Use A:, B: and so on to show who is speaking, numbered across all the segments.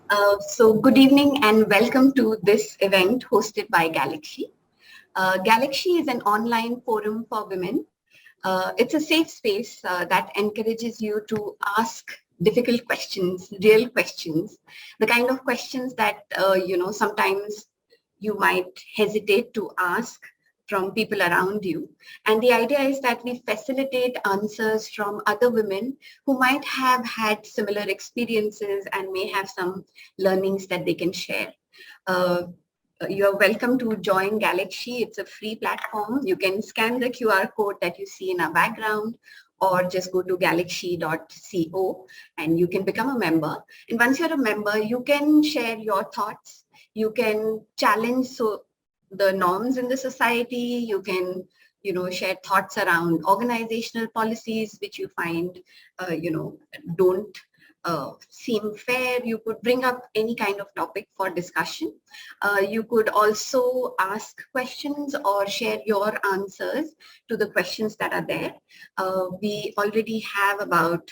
A: So good evening and welcome to this event hosted by GalaxShe. GalaxShe is an online forum for women. It's a safe space that encourages you to ask difficult questions, real questions, the kind of questions that, sometimes you might hesitate to ask from people around you. And the idea is that we facilitate answers from other women who might have had similar experiences and may have some learnings that they can share. You're welcome to join GalaxShe. It's a free platform. You can scan the QR code that you see in our background or just go to galaxshe.co and you can become a member. And once you're a member, you can share your thoughts. You can challenge the norms in the society. You can, share thoughts around organizational policies, which you find, don't seem fair. You could bring up any kind of topic for discussion. You could also ask questions or share your answers to the questions that are there. We already have about,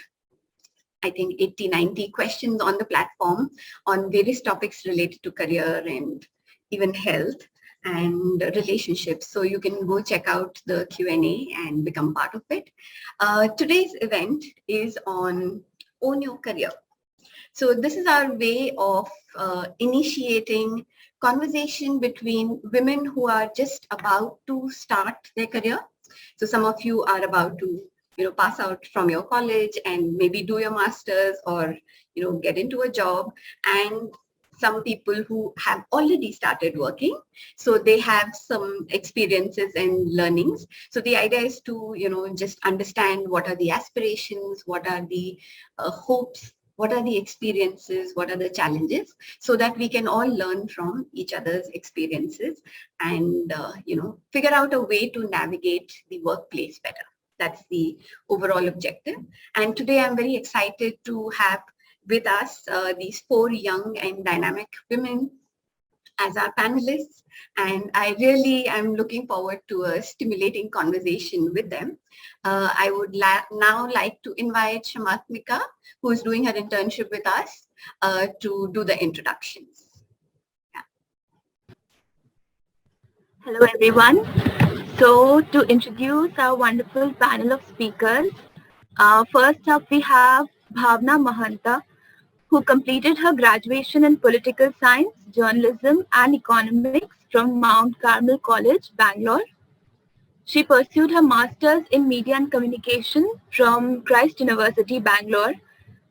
A: I think, 80, 90 questions on the platform on various topics related to career and even health and relationships. So you can go check out the Q&A and become part of it. Today's event is on Own Your Career. So this is our way of initiating conversation between women who are just about to start their career. So some of you are about to pass out from your college and maybe do your master's or, get into a job, and some people who have already started working. So they have some experiences and learnings. So the idea is to, just understand what are the aspirations, what are the hopes, what are the experiences, what are the challenges, so that we can all learn from each other's experiences and, figure out a way to navigate the workplace better. That's the overall objective. And today I'm very excited to have with us these 4 young and dynamic women as our panelists. And I really am looking forward to a stimulating conversation with them. I would now like to invite Shamatmika, who is doing her internship with us, to do the introductions. Yeah.
B: Hello, everyone. So to introduce our wonderful panel of speakers, first up we have Bhavna Mahanta, who completed her graduation in political science, journalism and economics from Mount Carmel College, Bangalore. She pursued her master's in media and communication from Christ University, Bangalore,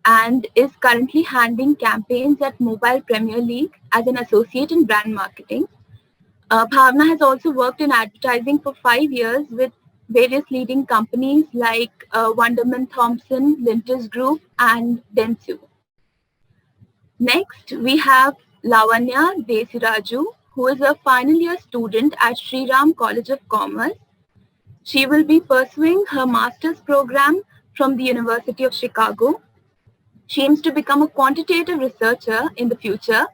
B: and is currently handling campaigns at Mobile Premier League as an associate in brand marketing. Bhavna has also worked in advertising for 5 years with various leading companies like Wunderman Thompson, Lintus Group, and Dentsu. Next, we have Lavanya Desiraju, who is a final year student at Sri Ram College of Commerce. She will be pursuing her master's program from the University of Chicago. She aims to become a quantitative researcher in the future,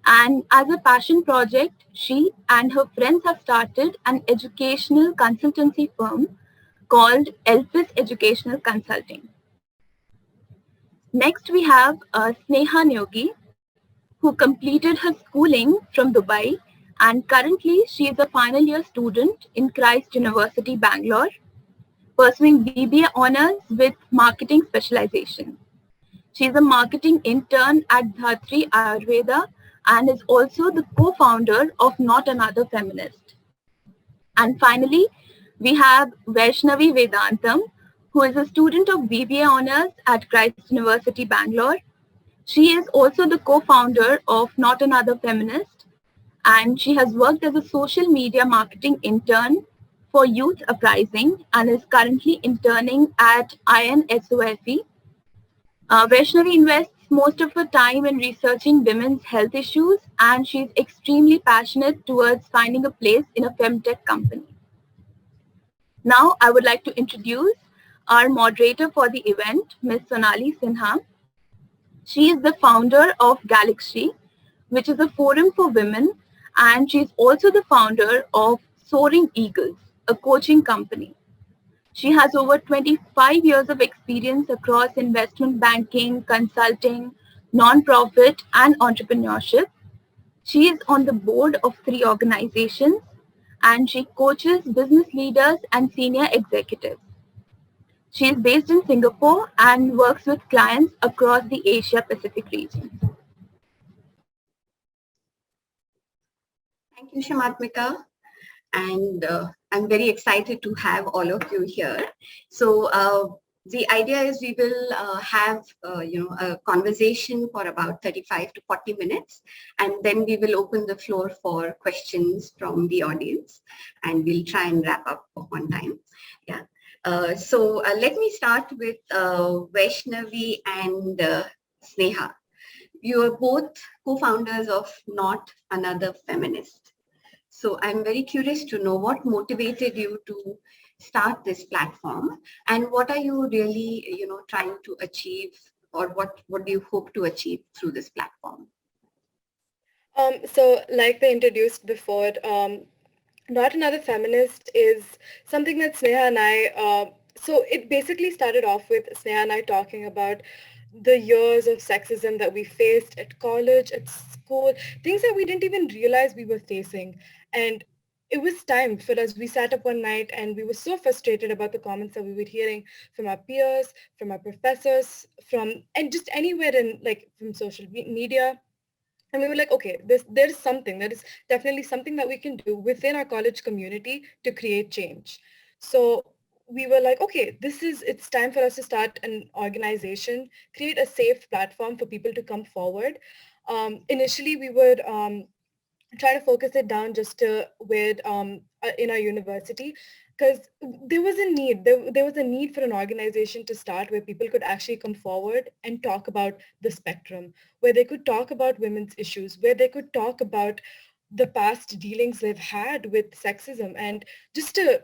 B: and as a passion project, she and her friends have started an educational consultancy firm called Elpis Educational Consulting. Next, we have Sneha Nyogi, who completed her schooling from Dubai, and currently she is a final year student in Christ University, Bangalore, pursuing BBA honors with marketing specialization. She is a marketing intern at Dhatri Ayurveda and is also the co-founder of Not Another Feminist. And finally, we have Vaishnavi Vedantam, who is a student of BBA honors at Christ University, Bangalore. She is also the co-founder of Not Another Feminist, and she has worked as a social media marketing intern for Youth Uprising and is currently interning at INSOFE. Vaishnavi invests most of her time in researching women's health issues, and she's extremely passionate towards finding a place in a femtech company. Now, I would like to introduce our moderator for the event, Ms. Sonali Sinha. She is the founder of GalaxShe, which is a forum for women, and she's also the founder of Soaring Eagles, a coaching company. She has over 25 years of experience across investment banking, consulting, non-profit, and entrepreneurship. She is on the board of 3 organizations and she coaches business leaders and senior executives. She is based in Singapore and works with clients across the Asia Pacific region.
A: Thank you, Shamatmika. And I'm very excited to have all of you here. So the idea is we will have a conversation for about 35 to 40 minutes, and then we will open the floor for questions from the audience, and we'll try and wrap up on time. Yeah. So let me start with Vaishnavi and Sneha. You are both co-founders of Not Another Feminist. So I'm very curious to know what motivated you to start this platform, and what are you really, trying to achieve, or what do you hope to achieve through this platform?
C: So like they introduced before, Not Another Feminist is something that Sneha and so it basically started off with Sneha and I talking about the years of sexism that we faced at college, at school, things that we didn't even realize we were facing. And it was time for us. We sat up one night and we were so frustrated about the comments that we were hearing from our peers, from our professors, and just anywhere in like from social media. And we were like, okay, there's something, there is definitely something that we can do within our college community to create change. So we were like, okay, it's time for us to start an organization, create a safe platform for people to come forward. Initially, we would try to focus it down just to with in our university, because there was a need. There was a need for an organization to start where people could actually come forward and talk about the spectrum, where they could talk about women's issues, where they could talk about the past dealings they've had with sexism, and just to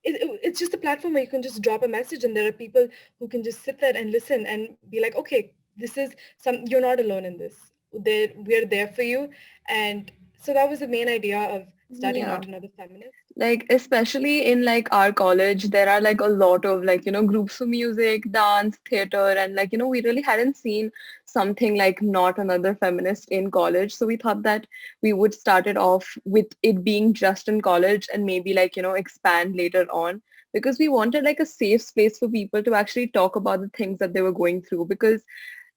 C: it's just a platform where you can just drop a message and there are people who can just sit there and listen and be like, okay, you're not alone in this. We're there for you. And so that was the main idea of starting
D: Yeah.
C: Not Another Feminist.
D: Like especially in like our college, there are like a lot of like, groups of music, dance, theater, and like, we really hadn't seen something like Not Another Feminist in college. So we thought that we would start it off with it being just in college and maybe like, expand later on, because we wanted like a safe space for people to actually talk about the things that they were going through, because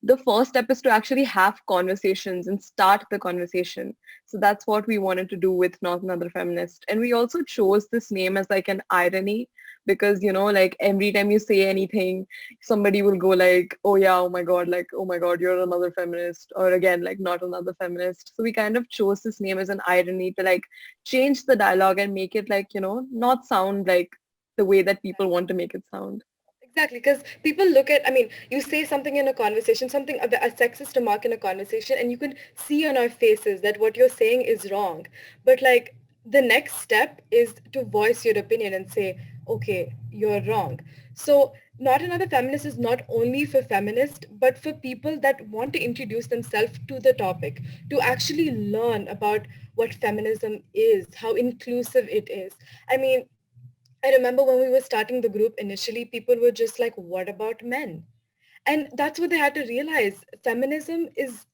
D: the first step is to actually have conversations and start the conversation. So that's what we wanted to do with Not Another Feminist. And we also chose this name as like an irony, because, like every time you say anything, somebody will go like, oh yeah, oh my God, like, oh my God, you're another feminist. Or again, like Not Another Feminist. So we kind of chose this name as an irony to like change the dialogue and make it like, not sound like the way that people want to make it sound.
C: Exactly, because people look at, I mean, you say something in a conversation, something, a sexist remark in a conversation, and you can see on our faces that what you're saying is wrong. But like, the next step is to voice your opinion and say, okay, you're wrong. So Not Another Feminist is not only for feminists, but for people that want to introduce themselves to the topic, to actually learn about what feminism is, how inclusive it is. I mean, I remember when we were starting the group initially, people were just like, what about men? And that's what they had to realize. Feminism is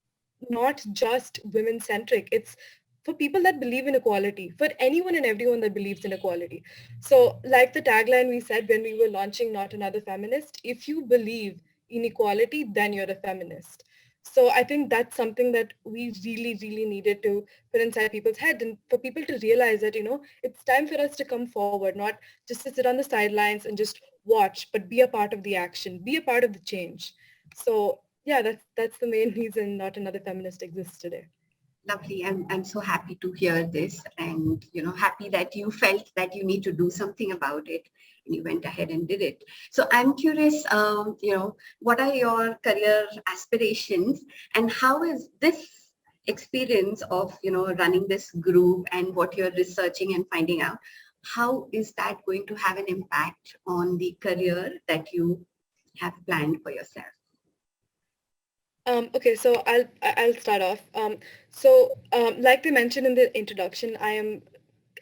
C: not just women centric. It's for people that believe in equality, for anyone and everyone that believes in equality. So like the tagline we said when we were launching Not Another Feminist, if you believe in equality, then you're a feminist. So I think that's something that we really, really needed to put inside people's head, and for people to realize that, it's time for us to come forward, not just to sit on the sidelines and just watch, but be a part of the action, be a part of the change. So yeah, that's the main reason Not Another Feminist exists today.
A: Lovely. I'm so happy to hear this, and happy that you felt that you need to do something about it and you went ahead and did it. So I'm curious, what are your career aspirations, and how is this experience of running this group and what you're researching and finding out, how is that going to have an impact on the career that you have planned for yourself?
C: Okay, so I'll start off. Like they mentioned in the introduction, I am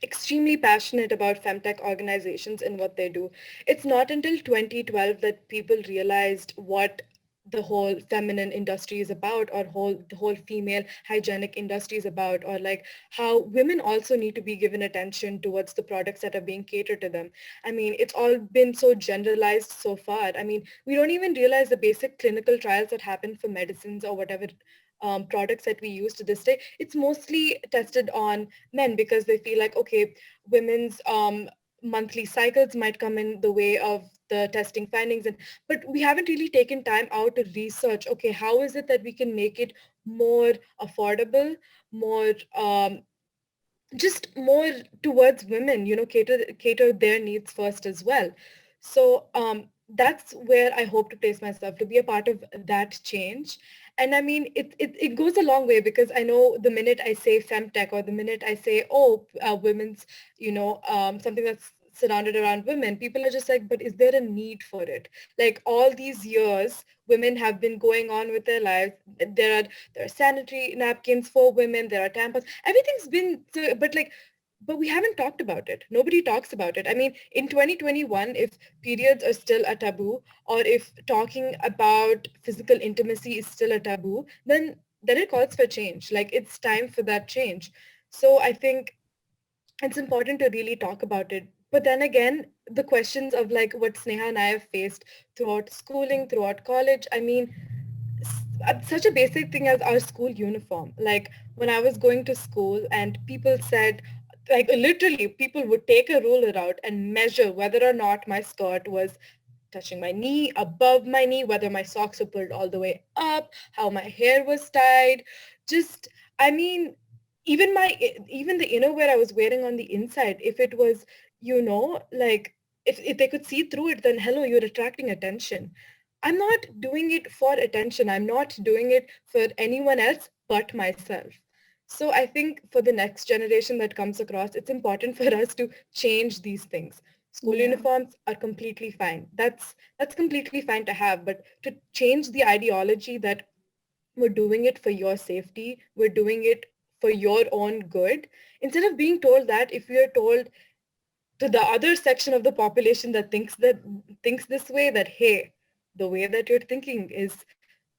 C: extremely passionate about femtech organizations and what they do. It's not until 2012 that people realized what the whole feminine industry is about, or the whole female hygienic industry is about, or like how women also need to be given attention towards the products that are being catered to them. I mean, it's all been so generalized so far. I mean, we don't even realize the basic clinical trials that happen for medicines or whatever products that we use to this day. It's mostly tested on men because they feel like, okay, women's monthly cycles might come in the way of the testing findings, and but we haven't really taken time out to research, okay, how is it that we can make it more affordable, more just more towards women, cater their needs first as well. So that's where I hope to place myself, to be a part of that change. And I mean, it goes a long way, because I know the minute I say femtech, or the minute I say, oh, women's, something that's surrounded around women, people are just like, but is there a need for it? Like all these years, women have been going on with their lives. There are sanitary napkins for women. There are tampons. Everything's been so, but we haven't talked about it. Nobody talks about it. I mean, in 2021, if periods are still a taboo, or if talking about physical intimacy is still a taboo, then it calls for change. Like it's time for that change. So I think it's important to really talk about it. But then again, the questions of like what Sneha and I have faced throughout schooling, throughout college, I mean, such a basic thing as our school uniform. Like when I was going to school and people said, like literally people would take a ruler out and measure whether or not my skirt was touching my knee, above my knee, whether my socks were pulled all the way up, how my hair was tied. Just, I mean, even the innerwear I was wearing on the inside, if it was, like if they could see through it, then hello, you're attracting attention. I'm not doing it for attention. I'm not doing it for anyone else but myself. So I think for the next generation that comes across, it's important for us to change these things. School
A: Yeah.
C: uniforms are completely fine. That's completely fine to have, but to change the ideology that we're doing it for your safety, we're doing it for your own good, instead of being told that, if we are told to the other section of the population that thinks this way, that hey, the way that you're thinking is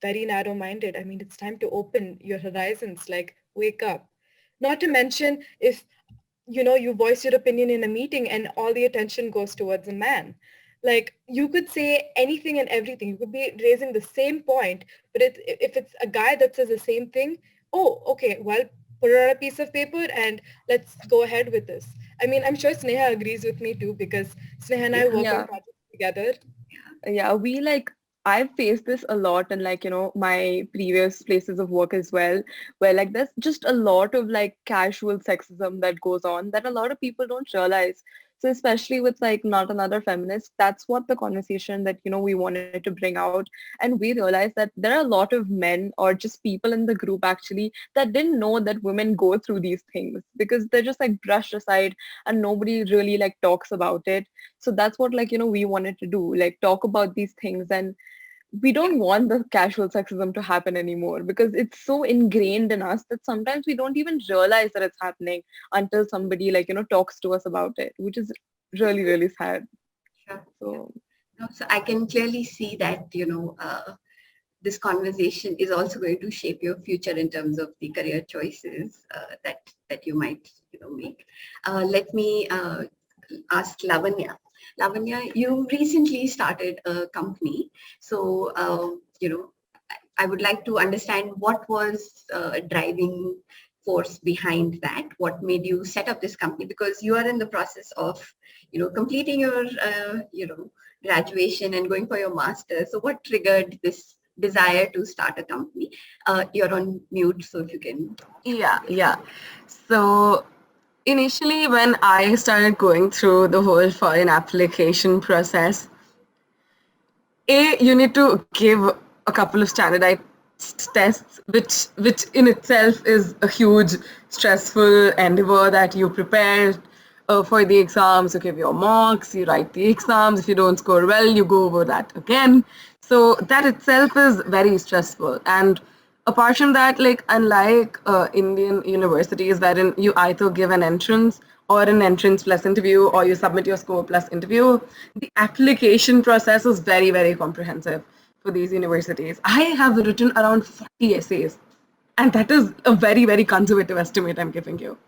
C: very narrow-minded. I mean, it's time to open your horizons, like wake up. Not to mention, if you voice your opinion in a meeting and all the attention goes towards a man, like you could say anything and everything, you could be raising the same point, but if it's a guy that says the same thing, oh, okay, well, put it on a piece of paper and let's go ahead with this. I mean, I'm sure Sneha agrees with me too, because Sneha and I
A: Yeah.
C: work on
D: Yeah.
C: projects together.
D: Yeah, we like I've faced this a lot in like, my previous places of work as well, where like there's just a lot of like casual sexism that goes on that a lot of people don't realize. So especially with like Not Another Feminist, that's what the conversation that, we wanted to bring out. And we realized that there are a lot of men or just people in the group actually that didn't know that women go through these things because they're just like brushed aside and nobody really like talks about it. So that's what like, we wanted to do, like talk about these things. And we don't want the casual sexism to happen anymore because it's so ingrained in us that sometimes we don't even realize that it's happening until somebody like, talks to us about it, which is really, really sad.
A: Sure. Yeah.
D: So
A: No, so I can clearly see that, this conversation is also going to shape your future in terms of the career choices that you might, make. Let me ask Lavanya. Lavanya, you recently started a company. So, I would like to understand what was driving force behind that. What made you set up this company? Because you are in the process of, completing your, graduation and going for your master's. So what triggered this desire to start a company? You're on mute, so if you can.
E: Yeah. So initially, when I started going through the whole foreign application process, you need to give a couple of standardized tests, which in itself is a huge stressful endeavor that you prepare for the exams. You give your mocks, you write the exams. If you don't score well, you go over that again. So that itself is very stressful. And apart from that, like unlike Indian universities wherein you either give an entrance or an entrance plus interview or you submit your score plus interview, the application process is very, very comprehensive. for these universities, I have written around 40 essays. And that is a very, very conservative estimate I'm giving you.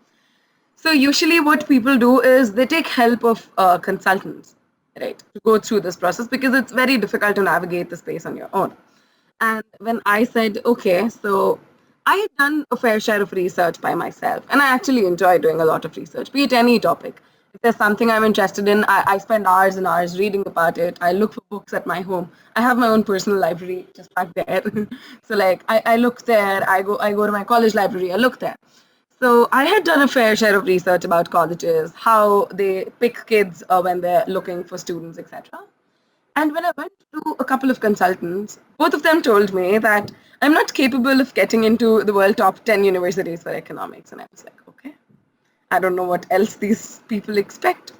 E: So usually what people do is they take help of consultants, right, to go through this process because it's very difficult to navigate the space on your own. And when I said, okay, so I had done a fair share of research by myself, and I actually enjoy doing a lot of research, be it any topic. If there's something I'm interested in, I spend hours and hours reading about it. I look for books at my home. I have my own personal library just back there. So like I look there, I go to my college library, I look there. So I had done a fair share of research about colleges, how they pick kids when they're looking for students, etc. And when I went to a couple of consultants, both of them told me that I'm not capable of getting into the world top 10 universities for economics. And I was like, okay, I don't know what else these people expect.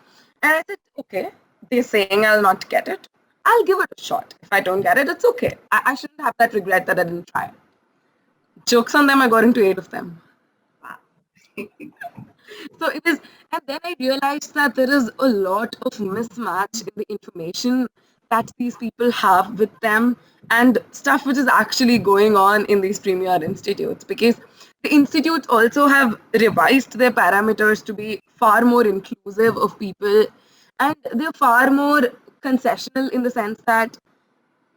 E: And I said, okay, they're saying I'll not get it. I'll give it a shot. If I don't get it, it's okay. I shouldn't have that regret that I didn't try. Jokes on them, I got into 8 of them. So it is, and then I realized that there is a lot of mismatch in the information that these people have with them and stuff which is actually going on in these premier institutes, because the institutes also have revised their parameters to be far more inclusive of people, and they're far more concessional in the sense that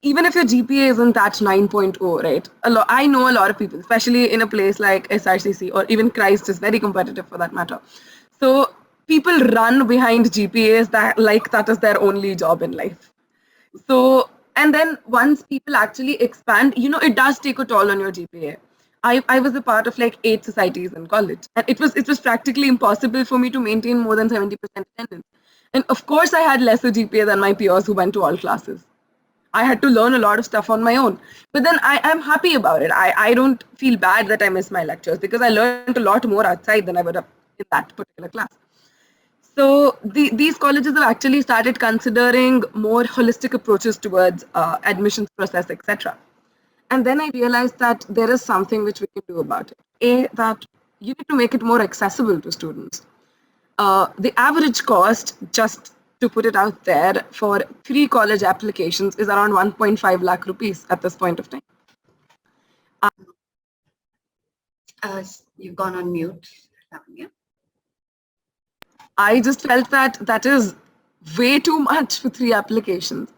E: even if your GPA isn't that 9.0, right? I know a lot of people, especially in a place like SRCC or even Christ is very competitive for that matter. So people run behind GPAs that is their only job in life. So, and then once people actually expand, it does take a toll on your GPA. I was a part of like 8 societies in college, and it was practically impossible for me to maintain more than 70% attendance. And of course, I had lesser GPA than my peers who went to all classes. I had to learn a lot of stuff on my own. But then I'm happy about it. I don't feel bad that I missed my lectures because I learned a lot more outside than I would have in that particular class. So these colleges have actually started considering more holistic approaches towards admissions process, etc. And then I realized that there is something which we can do about it. That you need to make it more accessible to students. The average cost, just to put it out there, for pre-college applications is around 1.5 lakh rupees at this point of time.
A: You've gone on mute, Lavanya.
E: I just felt that is way too much for 3 applications.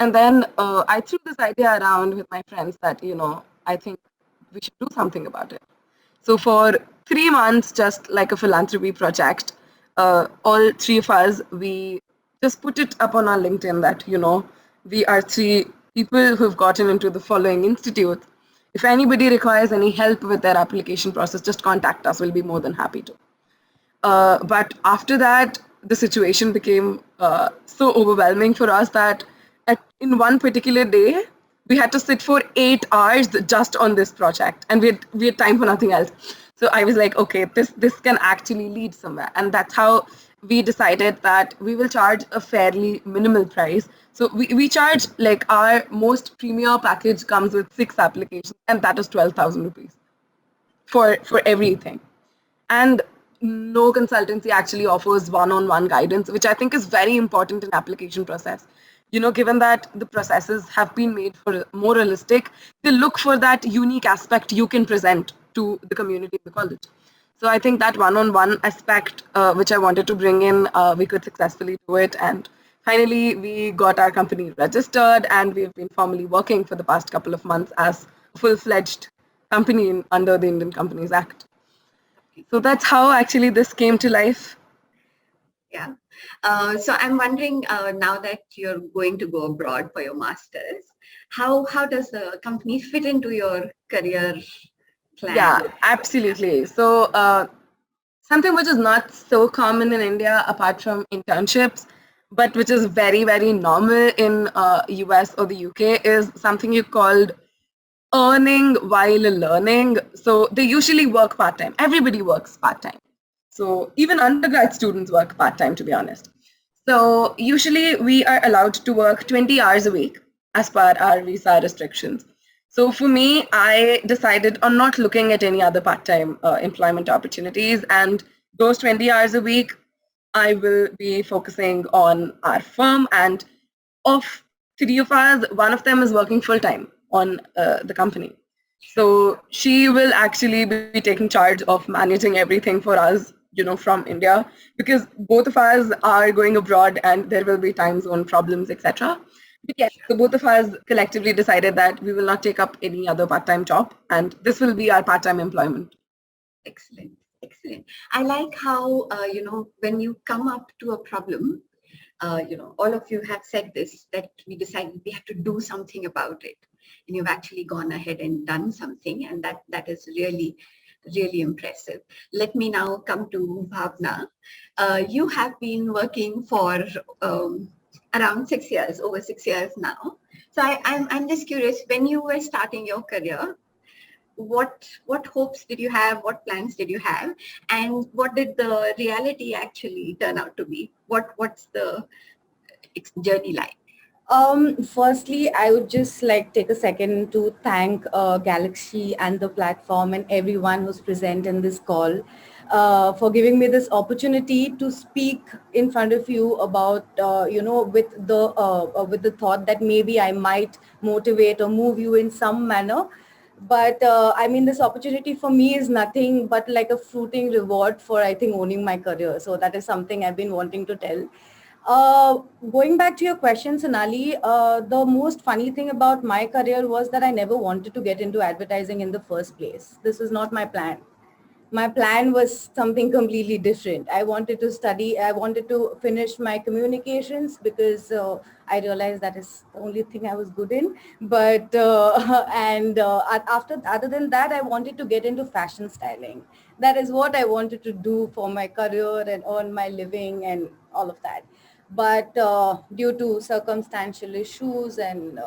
E: And then I threw this idea around with my friends that, I think we should do something about it. So for 3 months, just like a philanthropy project, all 3 of us, we just put it up on our LinkedIn that, we are 3 people who've gotten into the following institute. If anybody requires any help with their application process, just contact us. We'll be more than happy to. But after that, the situation became so overwhelming for us that in one particular day, we had to sit for 8 hours just on this project, and we had time for nothing else. So I was like, okay, this can actually lead somewhere, and that's how we decided that we will charge a fairly minimal price. So we charge, like, our most premier package comes with 6 applications, and that is 12,000 rupees for everything. And no consultancy actually offers one-on-one guidance, which I think is very important in application process. Given that the processes have been made for more realistic, they look for that unique aspect you can present to the community of the college. So I think that one-on-one aspect, which I wanted to bring in, we could successfully do it. And finally, we got our company registered, and we've been formally working for the past couple of months as a full-fledged company under the Indian Companies Act. So that's how actually this came to life.
A: Yeah. So I'm wondering, now that you're going to go abroad for your master's, how does the company fit into your career plan?
E: Yeah, absolutely. So something which is not so common in India, apart from internships, but which is very, very normal in US or the UK, is something you called earning while learning. So they usually work part-time. Everybody works part-time. So even undergrad students work part-time, to be honest. So usually we are allowed to work 20 hours a week as per our visa restrictions. So for me, I decided on not looking at any other part-time employment opportunities. And those 20 hours a week, I will be focusing on our firm, and off three of us, one of them is working full time on the company. So she will actually be taking charge of managing everything for us, from India, because both of us are going abroad and there will be time zone problems, etc. Yes, so both of us collectively decided that we will not take up any other part-time job, and this will be our part-time employment.
A: Excellent, excellent. I like how, when you come up to a problem, all of you have said this, that we decided we have to do something about it. And you've actually gone ahead and done something, and that is really, really impressive. Let me now come to Bhavna. You have been working for around 6 years, over 6 years now. So I'm just curious, when you were starting your career, what hopes did you have, what plans did you have, and what did the reality actually turn out to be? What's the journey like?
F: Firstly, I would just like take a second to thank GalaxShe and the platform and everyone who's present in this call for giving me this opportunity to speak in front of you about, with the thought that maybe I might motivate or move you in some manner. But I mean, this opportunity for me is nothing but like a fruiting reward for, I think, owning my career. So that is something I've been wanting to tell. Going back to your question, Sonali, the most funny thing about my career was that I never wanted to get into advertising in the first place. This was not my plan. My plan was something completely different. I wanted to study, I wanted to finish my communications because I realized that is the only thing I was good in. But, other than that, I wanted to get into fashion styling. That is what I wanted to do for my career and earn my living and all of that. But due to circumstantial issues and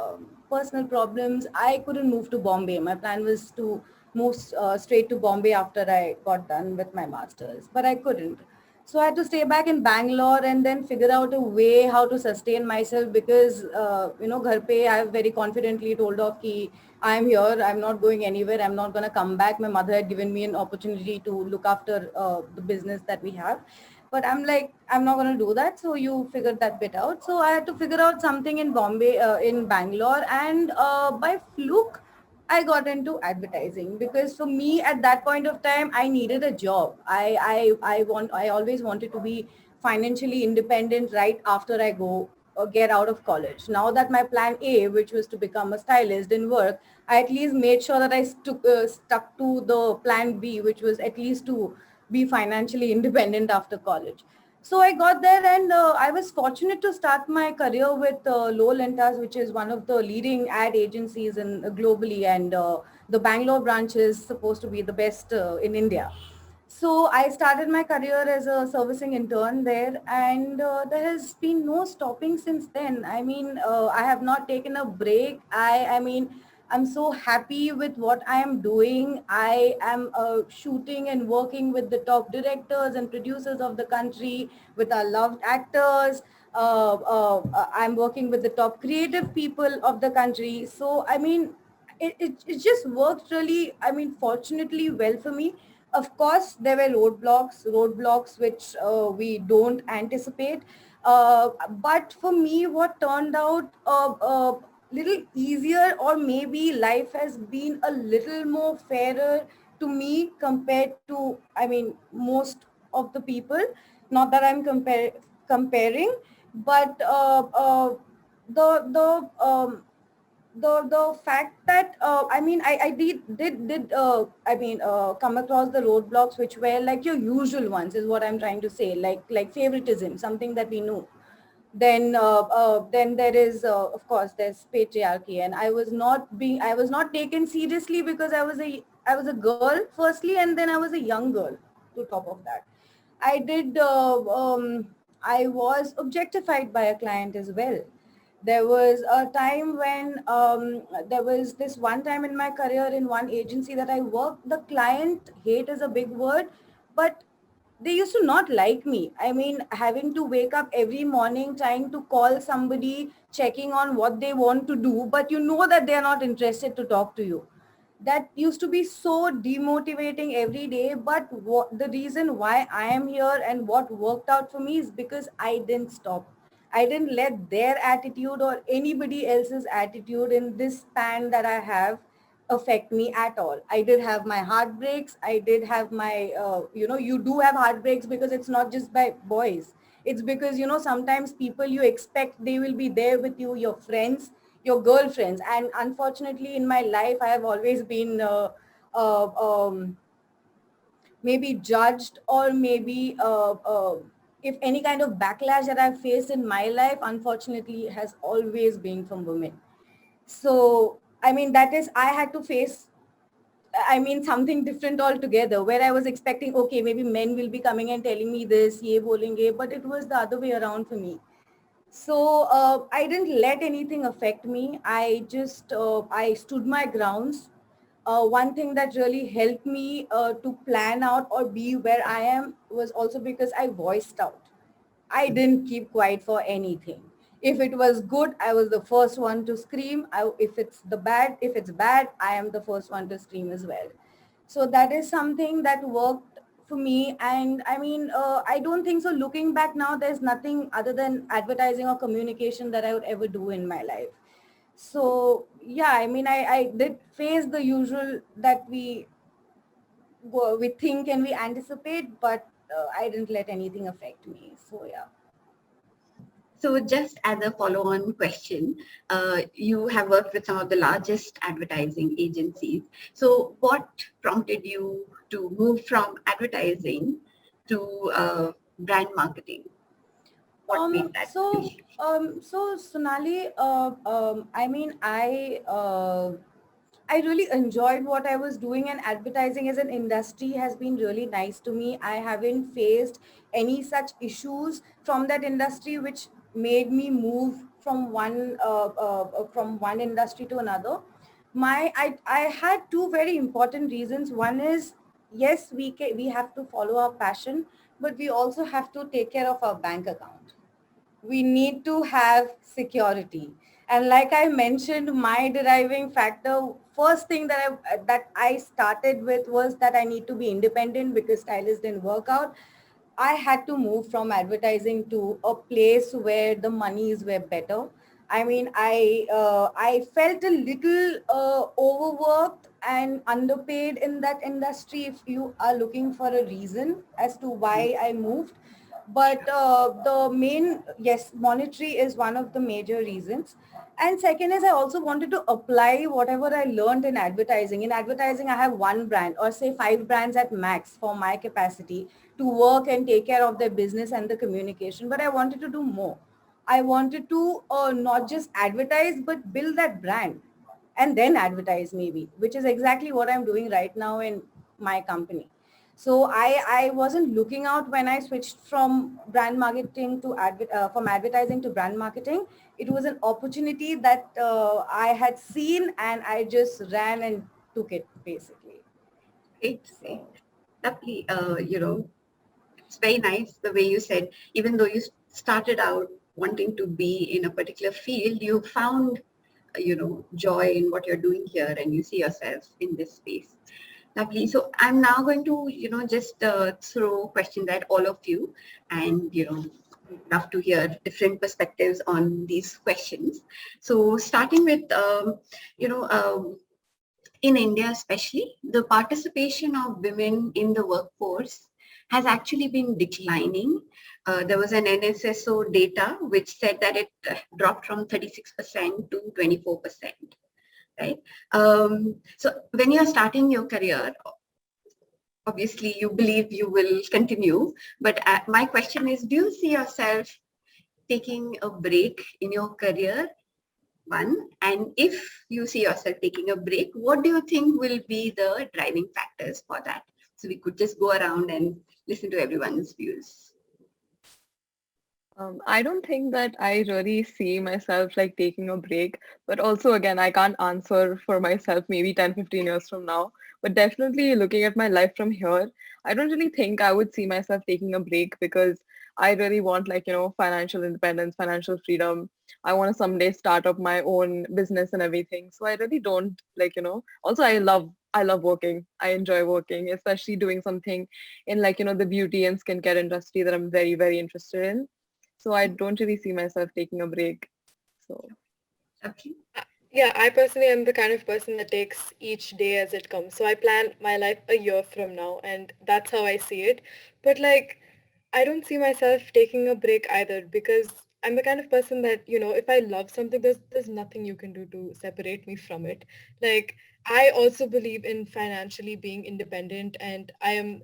F: personal problems, I couldn't move to Bombay. My plan was to move straight to Bombay after I got done with my master's, but I couldn't. So I had to stay back in Bangalore and then figure out a way how to sustain myself because, ghar pe I very confidently told off ki I'm here, I'm not going anywhere, I'm not going to come back. My mother had given me an opportunity to look after the business that we have. But I'm like, I'm not going to do that. So you figured that bit out. So I had to figure out something in Bombay, in Bangalore. And by fluke, I got into advertising because for me at that point of time, I needed a job. I always wanted to be financially independent right after I go get out of college. Now that my plan A, which was to become a stylist, didn't work, I at least made sure that I stuck to the plan B, which was at least to be financially independent after college. So I got there and I was fortunate to start my career with Low Lentas, which is one of the leading ad agencies in globally, and the Bangalore branch is supposed to be the best in India. So I started my career as a servicing intern there, and there has been no stopping since then. I mean, I have not taken a break. I mean, I'm so happy with what I am doing. I am shooting and working with the top directors and producers of the country, with our loved actors. I'm working with the top creative people of the country. So, I mean, it just worked really, I mean, fortunately well for me. Of course, there were roadblocks which we don't anticipate. But for me, what turned out little easier, or maybe life has been a little more fairer to me compared to, I mean, most of the people. Not that I'm comparing, but the fact that I mean I did come across the roadblocks which were like your usual ones, is what I'm trying to say, like favoritism, something that we know. Then there is of course there's patriarchy, and I was not taken seriously because I was a girl firstly, and then I was a young girl to top of that. I did I was objectified by a client as well. There was a time when there was this one time in my career in one agency that I worked. The client, hate is a big word, but they used to not like me. I mean, having to wake up every morning, trying to call somebody, checking on what they want to do, but you know that they are not interested to talk to you. That used to be so demotivating every day. But the reason why I am here and what worked out for me is because I didn't stop. I didn't let their attitude or anybody else's attitude in this span that I have affect me at all. I did have my heartbreaks. I did have my, you do have heartbreaks because it's not just by boys. It's because, sometimes people you expect they will be there with you, your friends, your girlfriends. And unfortunately, in my life, I have always been uh, um, maybe judged, or maybe if any kind of backlash that I've faced in my life, unfortunately, has always been from women. So, I mean, that is, I had to face, I mean, something different altogether, where I was expecting, okay, maybe men will be coming and telling me this, ye bolenge, but it was the other way around for me. So I didn't let anything affect me. I stood my grounds. One thing that really helped me to plan out or be where I am was also because I voiced out. I didn't keep quiet for anything. If it was good, I was the first one to scream. If it's bad, I am the first one to scream as well. So that is something that worked for me. And I mean, I don't think so. Looking back now, there's nothing other than advertising or communication that I would ever do in my life. So yeah, I mean, I did face the usual that we think and we anticipate, but I didn't let anything affect me. So yeah.
A: So just as a follow-on question, you have worked with some of the largest advertising agencies. So what prompted you to move from advertising to brand marketing? What made that decision?
F: So Sonali, I mean, I really enjoyed what I was doing, and advertising as an industry has been really nice to me. I haven't faced any such issues from that industry which made me move from one industry to another. I had two very important reasons. One is, yes, we have to follow our passion, but we also have to take care of our bank account. We need to have security. And like I mentioned, my deriving factor, first thing that I started with was that I need to be independent because stylists didn't work out. I had to move from advertising to a place where the monies were better. I mean, I felt a little overworked and underpaid in that industry. If you are looking for a reason as to why I moved, but the main, yes, monetary is one of the major reasons. And second is, I also wanted to apply whatever I learned in advertising. In advertising, I have one brand or say 5 brands at max for my capacity to work and take care of their business and the communication. But I wanted to do more. I wanted to not just advertise, but build that brand and then advertise maybe, which is exactly what I'm doing right now in my company. So I wasn't looking out when I switched from brand marketing to from advertising to brand marketing. It was an opportunity that I had seen, and I just ran and took it basically.
A: Great, great.
F: So
A: Lovely. It's very nice the way you said, even though you started out wanting to be in a particular field, you found, joy in what you're doing here and you see yourself in this space. Lovely. So I'm now going to, just throw questions at all of you, and, love to hear different perspectives on these questions. So starting with, you know, in India especially, the participation of women in the workforce has actually been declining. There was an NSSO data which said that it dropped from 36% to 24%, right? So when you're starting your career, obviously you believe you will continue, but my question is, do you see yourself taking a break in your career? One, and if you see yourself taking a break, what do you think will be the driving factors for that? So we could just go around and listen to everyone's views.
D: I don't think that I really see myself like taking a break, but also again, I can't answer for myself maybe 10, 15 years from now. But definitely looking at my life from here, I don't really think I would see myself taking a break because I really want like, financial independence, financial freedom. I want to someday start up my own business and everything. So I really don't like, also I love working. I enjoy working, especially doing something in like, the beauty and skincare industry that I'm very, very interested in. So I don't really see myself taking a break. So
A: Okay.
C: Yeah, I personally am the kind of person that takes each day as it comes. So I plan my life a year from now, and that's how I see it. But like, I don't see myself taking a break either because I'm the kind of person that, if I love something, there's nothing you can do to separate me from it. Like, I also believe in financially being independent, and I am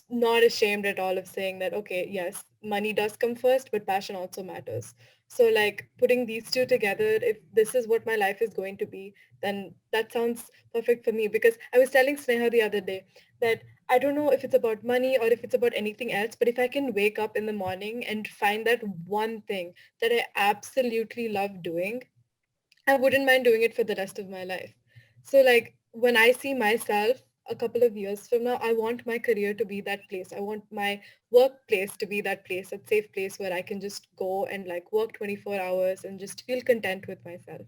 C: not ashamed at all of saying that, okay, yes, money does come first, but passion also matters. So like putting these two together, if this is what my life is going to be, then that sounds perfect for me. Because I was telling Sneha the other day that I don't know if it's about money or if it's about anything else, but if I can wake up in the morning and find that one thing that I absolutely love doing, I wouldn't mind doing it for the rest of my life. So like when I see myself a couple of years from now, I want my career to be that place. I want my workplace to be that place, that safe place where I can just go and like work 24 hours and just feel content with myself.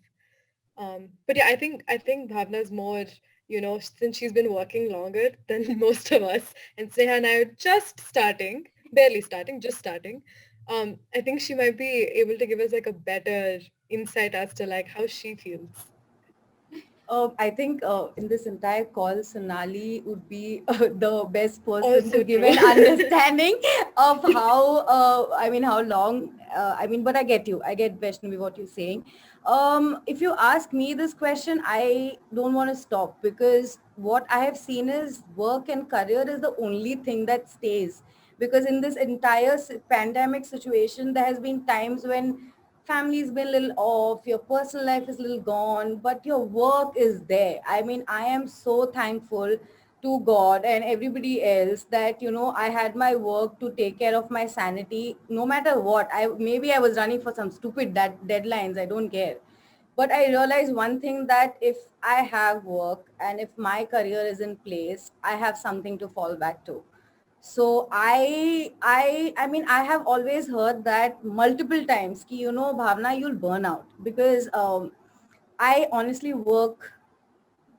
C: But yeah, I think Bhavna's more, since she's been working longer than most of us, and Sneha and I are just starting, barely starting, just starting. I think she might be able to give us like a better insight as to like how she feels.
F: I think in this entire call, Sonali would be the best person to
C: Also
F: give
C: true.
F: an understanding of how, how long, but I get you. I get Vaishnavi what you're saying. If you ask me this question, I don't want to stop because what I have seen is work and career is the only thing that stays. Because in this entire pandemic situation, there has been times when family's been a little off, your personal life is a little gone, but your work is there. I mean, I am so thankful to God and everybody else that, I had my work to take care of my sanity no matter what. Maybe I was running for some stupid deadlines, I don't care. But I realized one thing, that if I have work and if my career is in place, I have something to fall back to. So I have always heard that multiple times ki, Bhavna, you'll burn out because I honestly work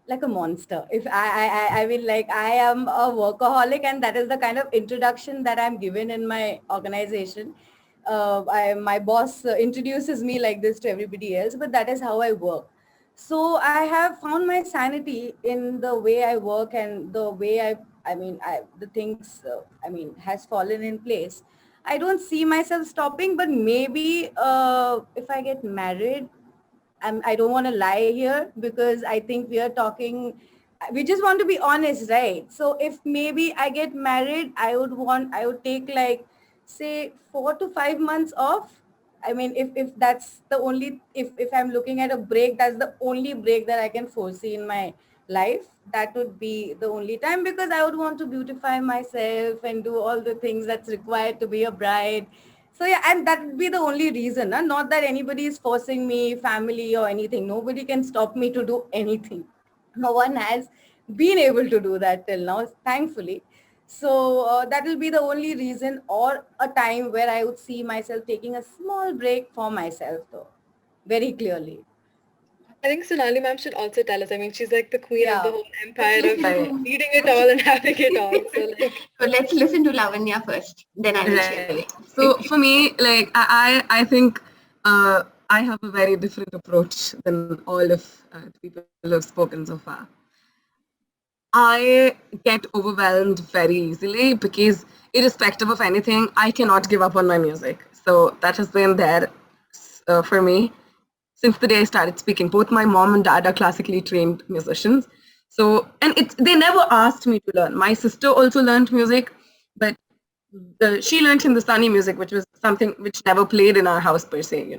F: like a monster. If I mean, like, I am a workaholic, and that is the kind of introduction that I'm given in my organization. My boss introduces me like this to everybody else, but that is how I work. So I have found my sanity in the way I work and the way the things has fallen in place. I don't see myself stopping, but maybe if I get married, I don't want to lie here because I think we are talking, we just want to be honest, right? So if maybe I get married, I would take like, say, 4 to 5 months off. I mean, if that's the only, if I'm looking at a break, that's the only break that I can foresee in my life. That would be the only time because I would want to beautify myself and do all the things that's required to be a bride. So yeah, and that would be the only reason, not that anybody is forcing me, family or anything. Nobody can stop me to do anything. No one has been able to do that till now, thankfully. So that will be the only reason or a time where I would see myself taking a small break for myself, though, very clearly.
C: I think Sonali ma'am should also tell us. I mean, she's like the queen of the
F: Yeah.
C: whole
A: Let's
C: empire of
A: listen
E: Right.
A: to
C: leading it all and having it all. So like,
A: so let's listen to Lavanya first. Then I will share
E: Right.
A: my
E: So for me, like I think I have a very different approach than all of the people who have spoken so far. I get overwhelmed very easily because, irrespective of anything, I cannot give up on my music. So that has been there for me since the day I started speaking. Both my mom and dad are classically trained musicians. So, and they never asked me to learn. My sister also learned music, but she learned Hindustani music, which was something which never played in our house per se.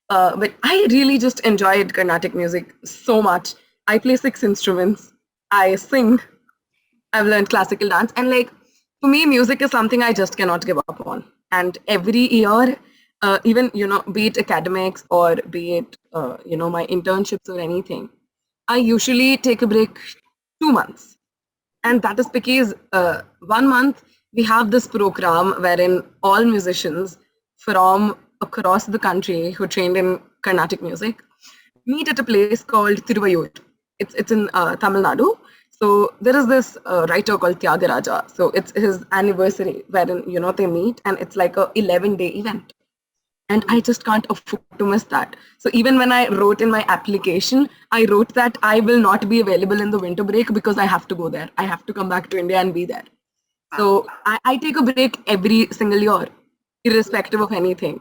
E: But I really just enjoyed Carnatic music so much. I play 6 instruments. I sing. I've learned classical dance, and like for me, music is something I just cannot give up on. And every year, even be it academics or be it my internships or anything, I usually take a break 2 months, and that is because 1 month we have this program wherein all musicians from across the country who trained in Carnatic music meet at a place called Tiruvayur. It's in Tamil Nadu. So there is this writer called Tyagaraja. So it's his anniversary wherein they meet, and it's like a 11-day event. And I just can't afford to miss that. So even when I wrote in my application, I wrote that I will not be available in the winter break because I have to go there. I have to come back to India and be there. So I take a break every single year, irrespective of anything.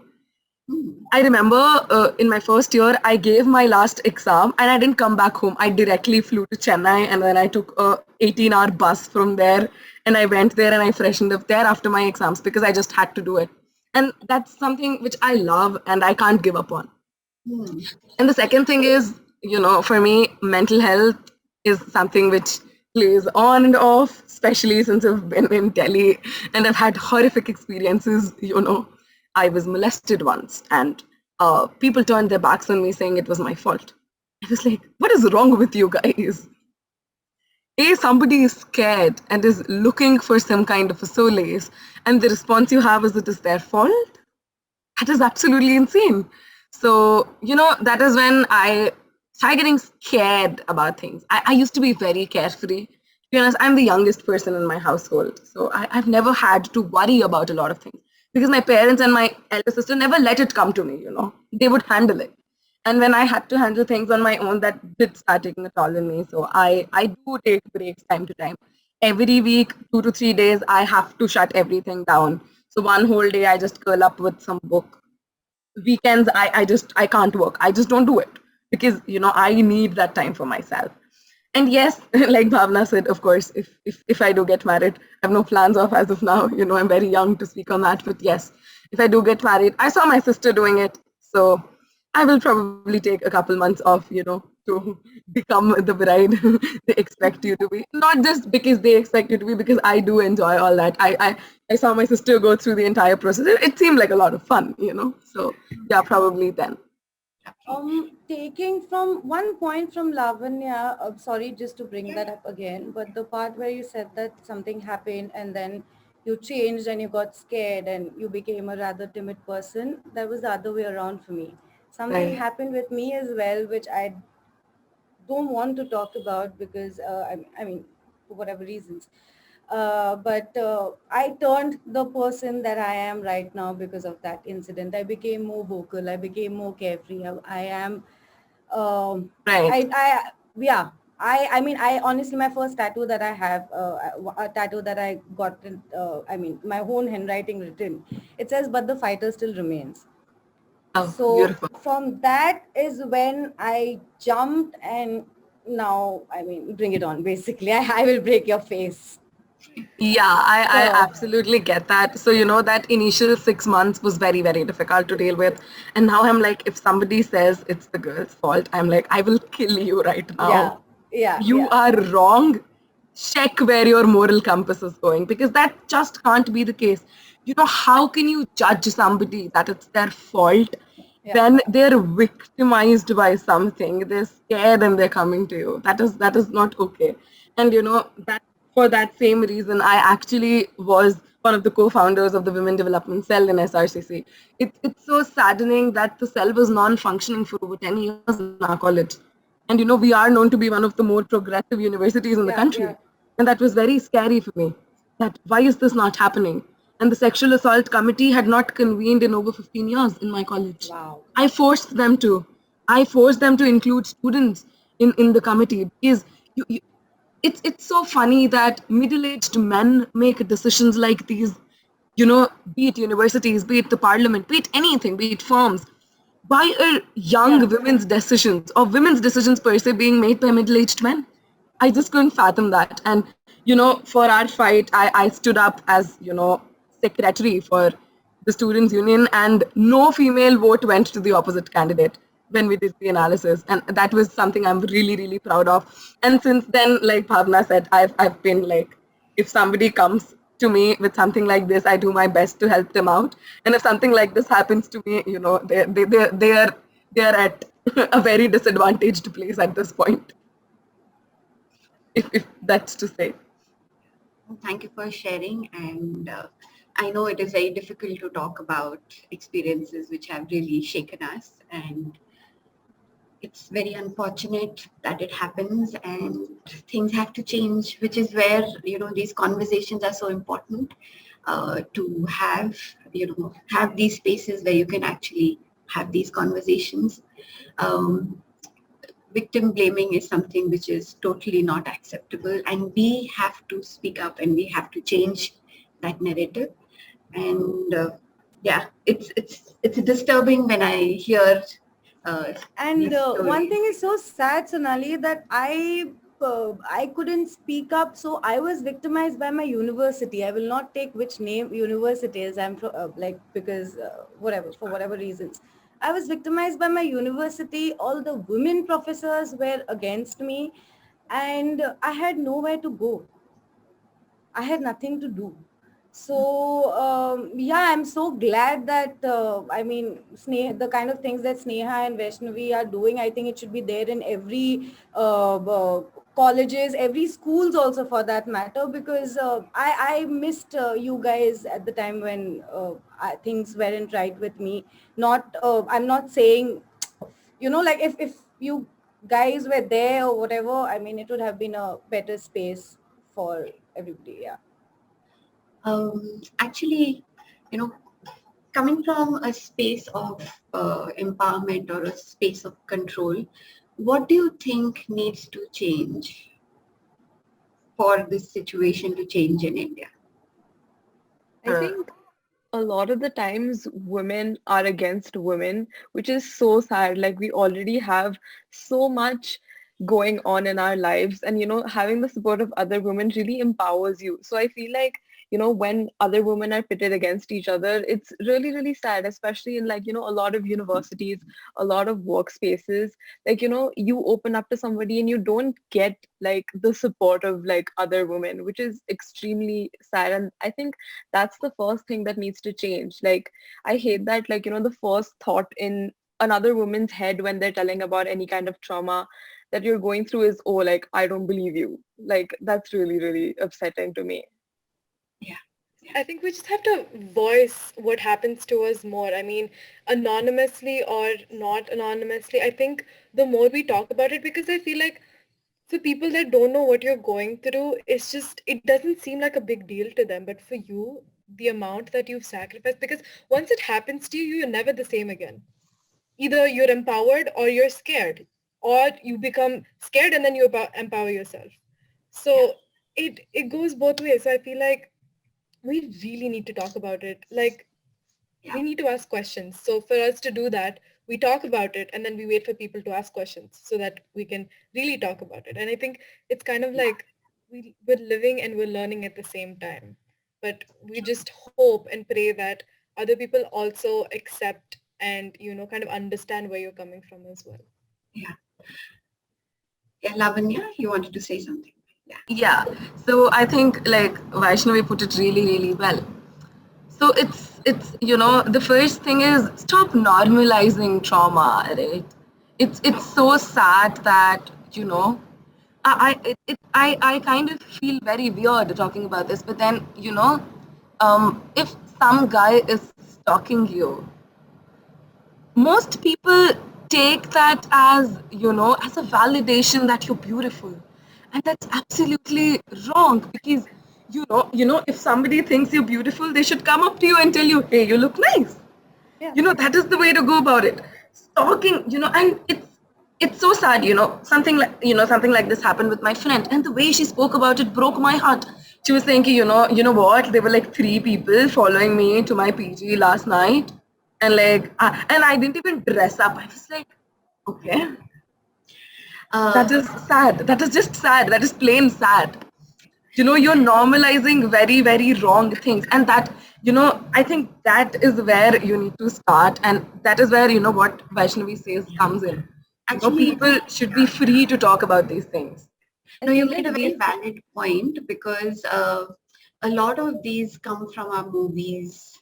E: I remember in my first year, I gave my last exam and I didn't come back home. I directly flew to Chennai and then I took a 18-hour bus from there and I went there and I freshened up there after my exams because I just had to do it. And that's something which I love and I can't give up on. And the second thing is, for me, mental health is something which plays on and off, especially since I've been in Delhi and I've had horrific experiences. I was molested once and people turned their backs on me saying it was my fault. I was like, what is wrong with you guys? Somebody is scared and is looking for some kind of a solace, and the response you have is it is their fault? That is absolutely insane. So, that is when I started getting scared about things. I used to be very carefree. To be honest, I'm the youngest person in my household. So I've never had to worry about a lot of things because my parents and my elder sister never let it come to me, They would handle it. And when I had to handle things on my own, that did start taking a toll on me. So I do take breaks time to time. Every week, 2 to 3 days, I have to shut everything down. So one whole day, I just curl up with some book. Weekends, I can't work. I just don't do it because, I need that time for myself. And yes, like Bhavna said, of course, if I do get married, I have no plans of as of now. I'm very young to speak on that. But yes, if I do get married, I saw my sister doing it. So I will probably take a couple months off, to become the bride they expect you to be. Not just because they expect you to be, because I do enjoy all that. I saw my sister go through the entire process. It seemed like a lot of fun, So yeah, probably then.
F: Taking from one point from Lavanya, sorry, just to bring that up again, but the part where you said that something happened and then you changed and you got scared and you became a rather timid person, that was the other way around for me. Something
E: Right.
F: happened with me as well, which I don't want to talk about because, I mean, for whatever reasons. But I turned the person that I am right now because of that incident. I became more vocal. I became more carefree. I am,
E: Right.
F: yeah. I mean, I honestly, my first tattoo that I have, a tattoo that I got, I mean, my own handwriting written, it says, "But the fighter still remains."
E: Oh,
F: So
E: beautiful.
F: from that is when I jumped, and now, I mean, bring it on, basically. I will break your face.
E: Yeah, I
F: So,
E: absolutely get that. So, that initial 6 months was very, very difficult to deal with. And now I'm like, if somebody says it's the girl's fault, I'm like, I will kill you right
F: yeah,
E: now.
F: yeah,
E: You
F: yeah.
E: are wrong. Check where your moral compass is going because that just can't be the case. How can you judge somebody that it's their fault
F: Yeah.
E: when they're victimized by something? They're scared and they're coming to you. That is not okay. And that for that same reason, I actually was one of the co-founders of the Women Development Cell in SRCC. It's so saddening that the cell was non-functioning for over 10 years in our college. And we are known to be one of the more progressive universities in the
F: Yeah,
E: country.
F: yeah.
E: And that was very scary for me. That why is this not happening? And the sexual assault committee had not convened in over 15 years in my college.
F: Wow.
E: I forced them to. I forced them to include students in the committee because it's so funny that middle-aged men make decisions like these, be it universities, be it the parliament, be it anything, be it firms. Why are young
F: Yeah.
E: women's decisions or women's decisions per se being made by middle-aged men? I just couldn't fathom that. And, for our fight, I stood up as, secretary for the students' union, and no female vote went to the opposite candidate when we did the analysis. And that was something I'm really, really proud of. And since then, like Bhavna said, I've been like, if somebody comes to me with something like this, I do my best to help them out. And if something like this happens to me, they're at a very disadvantaged place at this point. If that's to say.
A: Thank you for sharing. And I know it is very difficult to talk about experiences which have really shaken us. And it's very unfortunate that it happens and things have to change, which is where, these conversations are so important. to have these spaces where you can actually have these conversations. Victim blaming is something which is totally not acceptable, and we have to speak up and we have to change that narrative. And yeah, it's disturbing when I hear
F: And
A: these
F: one
A: stories.
F: thing is so sad, Sonali, that I couldn't speak up, so I was victimized by my university. I will not take which name university is. I'm from, because whatever, for whatever reasons, I was victimized by my university. All the women professors were against me, and I had nowhere to go. I had nothing to do. So yeah, I'm so glad that the kind of things that Sneha and Vaishnavi are doing, I think it should be there in every colleges, every schools also for that matter, because I missed you guys at the time when things weren't right with me. Not I'm not saying, like if you guys were there or whatever, I mean, it would have been a better space for everybody. Yeah.
A: Actually, coming from a space of empowerment or a space of control, what do you think needs to change for this situation to change in India?
D: I think a lot of the times women are against women, which is so sad. Like we already have so much going on in our lives, and having the support of other women really empowers you. So I feel like, when other women are pitted against each other, it's really, really sad, especially in like, a lot of universities, a lot of workspaces. Like, you open up to somebody and you don't get like the support of like other women, which is extremely sad. And I think that's the first thing that needs to change. Like, I hate that, like, the first thought in another woman's head when they're telling about any kind of trauma that you're going through is, oh, like, I don't believe you. Like, that's really, really upsetting to me.
A: Yeah.
C: I think we just have to voice what happens to us more. I mean, anonymously or not anonymously. I think the more we talk about it, because I feel like for people that don't know what you're going through, it doesn't seem like a big deal to them. But for you, the amount that you've sacrificed, because once it happens to you, you're never the same again. Either you're empowered or you're scared, or you become scared and then you empower yourself. So it goes both ways. So I feel like we really need to talk about it. Like,
A: Yeah.
C: we need to ask questions. So for us to do that, we talk about it and then we wait for people to ask questions so that we can really talk about it. And I think it's kind of like we're living and we're learning at the same time. But we just hope and pray that other people also accept and, kind of understand where you're coming from as well.
A: Yeah. Yeah, Lavanya, you wanted to say something? Yeah.
E: Yeah. So I think like Vaishnavi put it really, really well. So it's the first thing is stop normalizing trauma, right? It's so sad that I kind of feel very weird talking about this, but then if some guy is stalking you, most people take that as as a validation that you're beautiful, and that's absolutely wrong, because if somebody thinks you're beautiful, they should come up to you and tell you, hey, you look nice.
F: Yeah.
E: That is the way to go about it. Stalking, and it's so sad, something like this happened with my friend, and the way she spoke about it broke my heart. She was saying, what, there were like 3 people following me to my PG last night, and like and I didn't even dress up. I was like, okay, that is sad. That is just sad. That is plain sad. You're normalizing very, very wrong things, and that I think that is where you need to start, and that is where what Vaishnavi says comes in.
A: Actually,
E: People should be free to talk about these things.
A: no, you made a very valid point, because a lot of these come from our movies,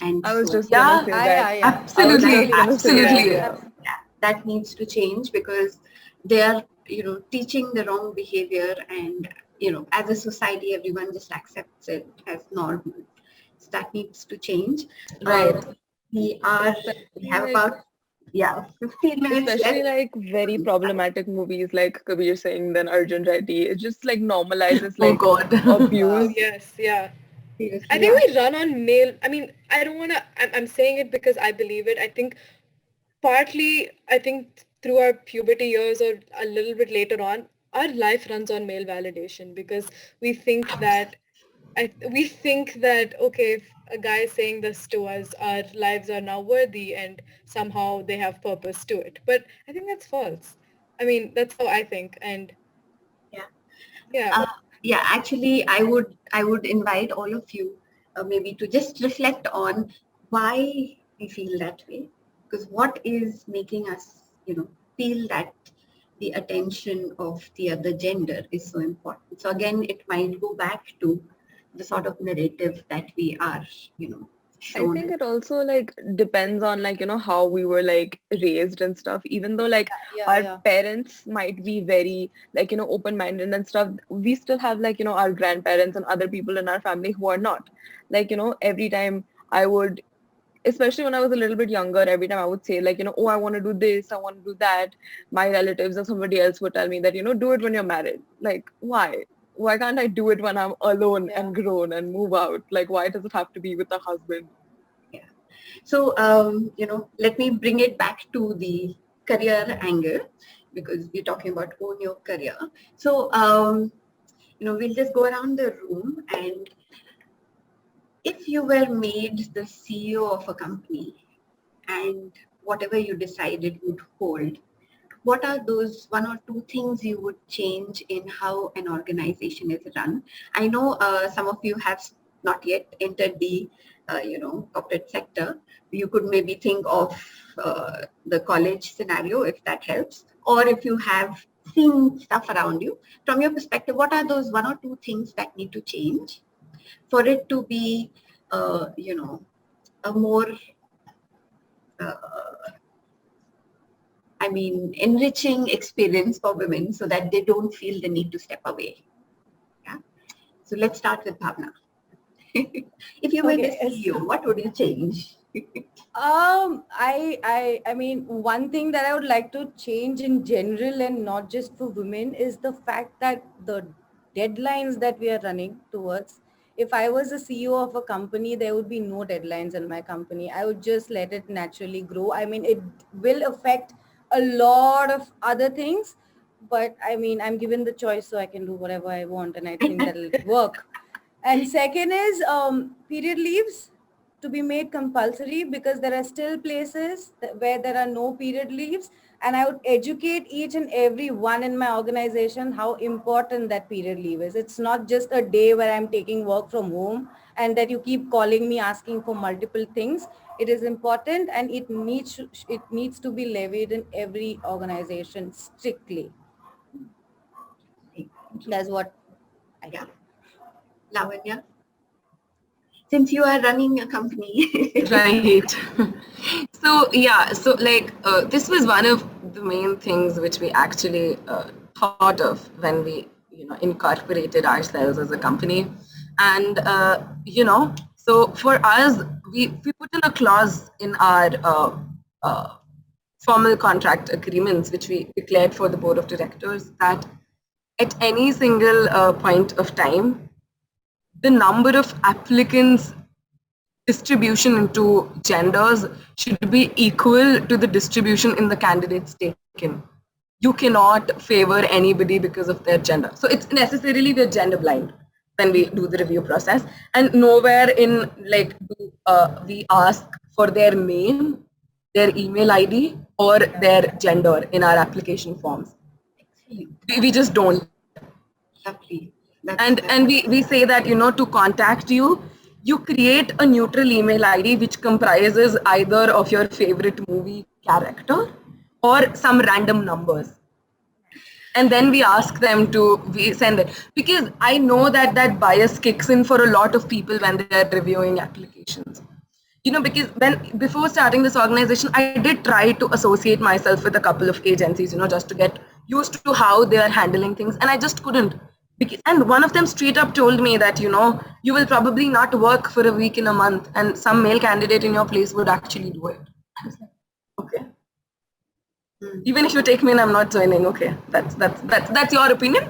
A: and
D: I was
A: so
D: just gonna say that.
F: Yeah.
E: Absolutely,
D: I was just gonna say
E: absolutely.
D: that.
A: yeah, that needs to change, because they are teaching the wrong behavior, and as a society everyone just accepts it as normal. So that needs to change.
E: Right.
A: We have
D: Like,
A: about 15 minutes
D: especially
A: left.
D: like very problematic movies like Kabir Singh, then Arjun Reddy. It just like normalizes
E: Oh
D: like
E: God.
C: Oh,
D: abuse.
C: yes, yeah. I think we run on male. I mean, I don't want to. I'm saying it because I believe it. I think partly, I think through our puberty years or a little bit later on, our life runs on male validation because we think that we think that, okay, if a guy is saying this to us, our lives are now worthy and somehow they have purpose to it. But I think that's false. I mean, that's how I think. And
A: Yeah.
C: yeah.
A: Yeah, actually, I would invite all of you maybe to just reflect on why we feel that way, because what is making us, feel that the attention of the other gender is so important. So again, it might go back to the sort of narrative that we are,
D: I
A: shown.
D: think it also like depends on like, how we were like raised and stuff. Even though like our parents might be very like, open-minded and stuff, we still have like, our grandparents and other people in our family who are not. Like, every time I would, especially when I was a little bit younger, every time I would say like, oh, I want to do this, I want to do that. My relatives or somebody else would tell me that, do it when you're married. Like, why? Why can't I do it when I'm alone and grown and move out? Like, why does it have to be with a husband?
A: Yeah. So, let me bring it back to the career angle, because we're talking about own your career. So, we'll just go around the room, and if you were made the CEO of a company and whatever you decided would hold, what are those one or two things you would change in how an organization is run? I know some of you have not yet entered the corporate sector. You could maybe think of the college scenario, if that helps, or if you have seen stuff around you. From your perspective, what are those one or two things that need to change for it to be, a more enriching experience for women, so that they don't feel the need to step away. Yeah. So let's start with Bhavna. If you were the CEO, what would you change?
F: I mean, one thing that I would like to change in general and not just for women is the fact that the deadlines that we are running towards, if I was a CEO of a company, there would be no deadlines in my company. I would just let it naturally grow. I mean, it will affect a lot of other things, but I mean, I'm given the choice, so I can do whatever I want, and I think that'll work. And second is period leaves to be made compulsory, because there are still places where there are no period leaves, and I would educate each and every one in my organization how important that period leave is. It's not just a day where I'm taking work from home and that you keep calling me asking for multiple things. It is important, and it needs to be levied in every organization strictly. That's what I feel.
A: Lavanya, since you are running a company.
E: Right. So yeah, so like this was one of the main things which we actually thought of when we incorporated ourselves as a company. And so for us, we put in a clause in our formal contract agreements, which we declared for the board of directors, that at any single point of time, the number of applicants distribution into genders should be equal to the distribution in the candidates taken. You cannot favor anybody because of their gender. So it's necessarily we're gender blind when we do the review process, and nowhere in like do we ask for their name, their email ID, or their gender in our application forms. We just don't.
A: Lovely.
E: And we say that to contact you, you create a neutral email ID which comprises either of your favorite movie character or some random numbers, and then we ask them to we send it, because I know that bias kicks in for a lot of people when they are reviewing applications. Because before starting this organization, I did try to associate myself with a couple of agencies, just to get used to how they are handling things, and I just couldn't. And one of them straight up told me that, you will probably not work for a week in a month, and some male candidate in your place would actually do it. I was like, okay. Even if you take me and I'm not joining, okay, that's your opinion.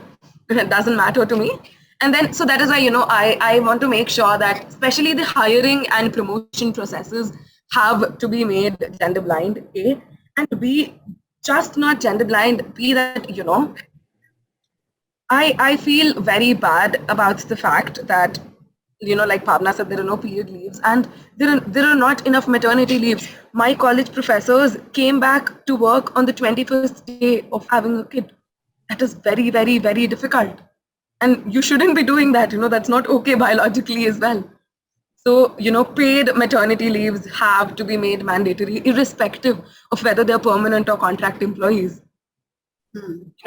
E: It doesn't matter to me. And then, so that is why, I want to make sure that especially the hiring and promotion processes have to be made gender blind, A, and B, just not gender blind, B, that, I feel very bad about the fact that, like Bhavna said, there are no period leaves and there are not enough maternity leaves. My college professors came back to work on the 21st day of having a kid. That is very, very, very difficult. And you shouldn't be doing that, that's not okay biologically as well. So, paid maternity leaves have to be made mandatory, irrespective of whether they're permanent or contract employees.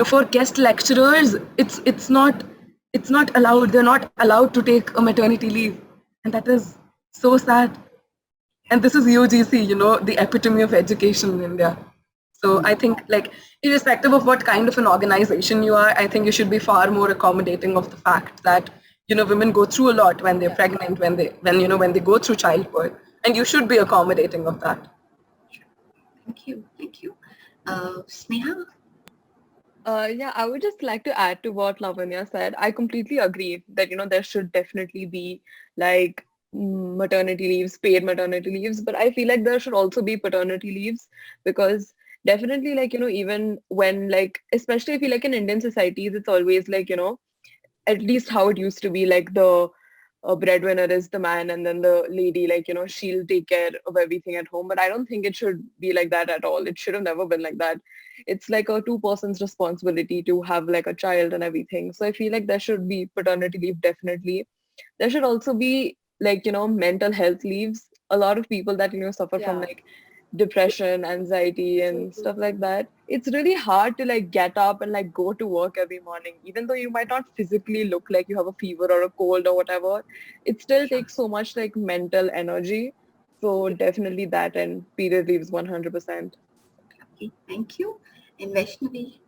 E: For guest lecturers, it's not allowed. They're not allowed to take a maternity leave, and that is so sad. And this is UGC, the epitome of education in India. So I think, like, irrespective of what kind of an organization you are, I think you should be far more accommodating of the fact that women go through a lot when they're pregnant, when they go through childbirth, and you should be accommodating of that.
A: Thank you. Sneha?
D: Yeah, I would just like to add to what Lavanya said. I completely agree that, there should definitely be like maternity leaves, paid maternity leaves, but I feel like there should also be paternity leaves because definitely like, even when like, especially if you like in Indian societies, it's always like, at least how it used to be like the breadwinner is the man and then the lady, like, she'll take care of everything at home. But I don't think it should be like that at all. It should have never been like that. It's like a two-person's responsibility to have like a child and everything. So I feel like there should be paternity leave, definitely. There should also be like, mental health leaves. A lot of people that, suffer from like depression, anxiety and stuff like that. It's really hard to like get up and like go to work every morning, even though you might not physically look like you have a fever or a cold or whatever. It still takes so much like mental energy. So definitely that and period leaves 100%.
A: Okay, thank you. And Vaishnavi?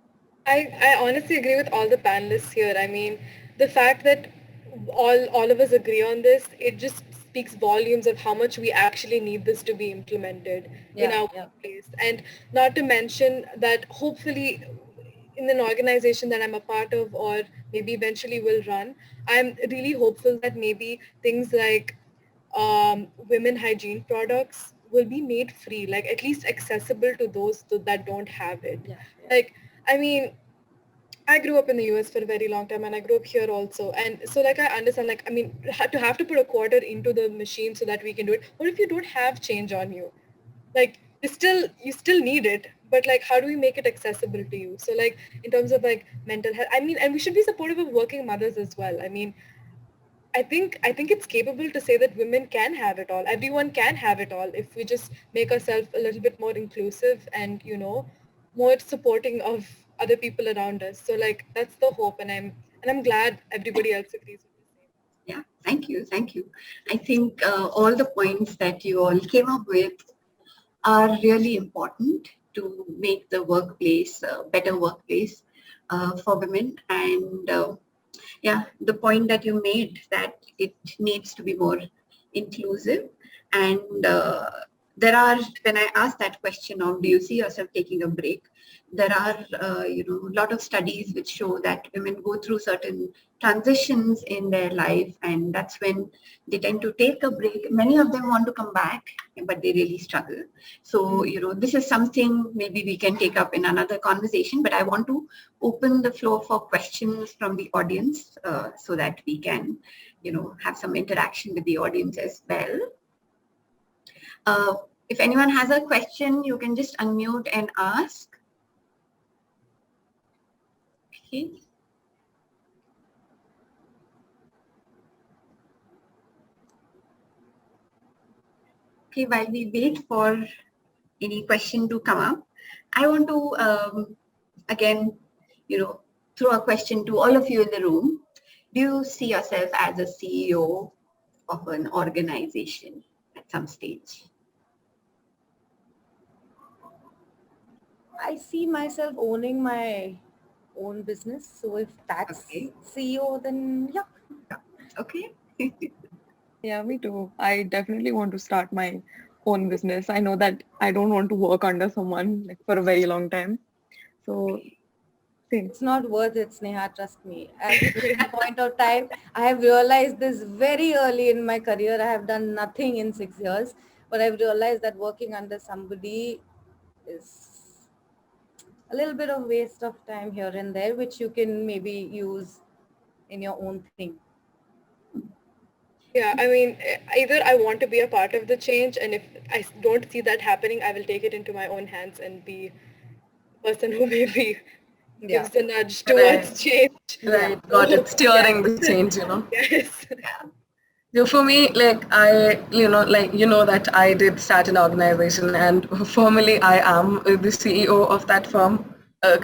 C: I honestly agree with all the panelists here. I mean, the fact that all of us agree on this, it just speaks volumes of how much we actually need this to be implemented in our workplace. And not to mention that hopefully in an organization that I'm a part of or maybe eventually will run, I'm really hopeful that maybe things like women hygiene products will be made free, like at least accessible to those that don't have it. Like, I mean, I grew up in the US for a very long time and I grew up here also. And so like I understand, like, I mean, to have to put a quarter into the machine so that we can do it. What if you don't have change on you? Like you still need it, but like how do we make it accessible to you? So like in terms of like mental health, I mean, and we should be supportive of working mothers as well. I mean, I think it's capable to say that women can have it all. Everyone can have it all if we just make ourselves a little bit more inclusive and more supporting of other people around us. So like that's the hope, and I'm glad everybody else agrees with the same.
A: Yeah, thank you. I think all the points that you all came up with are really important to make the workplace a better workplace for women. And yeah, the point that you made that it needs to be more inclusive. And there are, when I asked that question of do you see yourself taking a break, there are a lot of studies which show that women go through certain transitions in their life, and that's when they tend to take a break. Many of them want to come back, but they really struggle. So this is something maybe we can take up in another conversation, but I want to open the floor for questions from the audience so that we can have some interaction with the audience as well. If anyone has a question, you can just unmute and ask. Okay. Okay, while we wait for any question to come up, I want to again, throw a question to all of you in the room. Do you see yourself as a CEO of an organization at some stage?
F: I see myself owning my own business. So if that's CEO, then yeah.
A: Okay.
D: Yeah, me too. I definitely want to start my own business. I know that I don't want to work under someone like for a very long time. So
F: It's not worth it, Sneha, trust me. At some point of time, I have realized this very early in my career. I have done nothing in 6 years, but I've realized that working under somebody is a little bit of waste of time here and there, which you can maybe use in your own thing.
C: Yeah, I mean, either I want to be a part of the change, and if don't see that happening, I will take it into my own hands and be the person who maybe
F: Yeah.
C: gives the nudge
E: Right.
C: towards change.
E: Right, got it. Steering the change,
C: Yes.
E: So for me, like that I did start an organization, and formally I am the CEO of that firm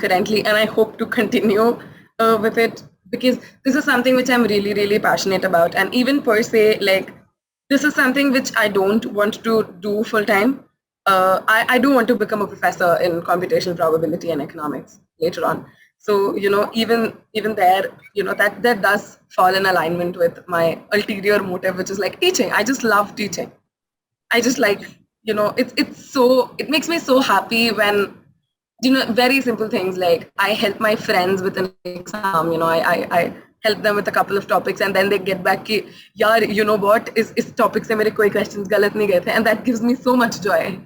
E: currently, and I hope to continue with it because this is something which I'm really, really passionate about, and even per se, like this is something which I don't want to do full time. I do want to become a professor in computational probability and economics later on. So even there, that does fall in alignment with my ulterior motive, which is like teaching. I just love teaching. I just like it makes me so happy when very simple things like I help my friends with an exam. I help them with a couple of topics, and then they get back ki, yaar, you know what, is topic se mere koi questions galat nahi gaye the, and that gives me so much joy.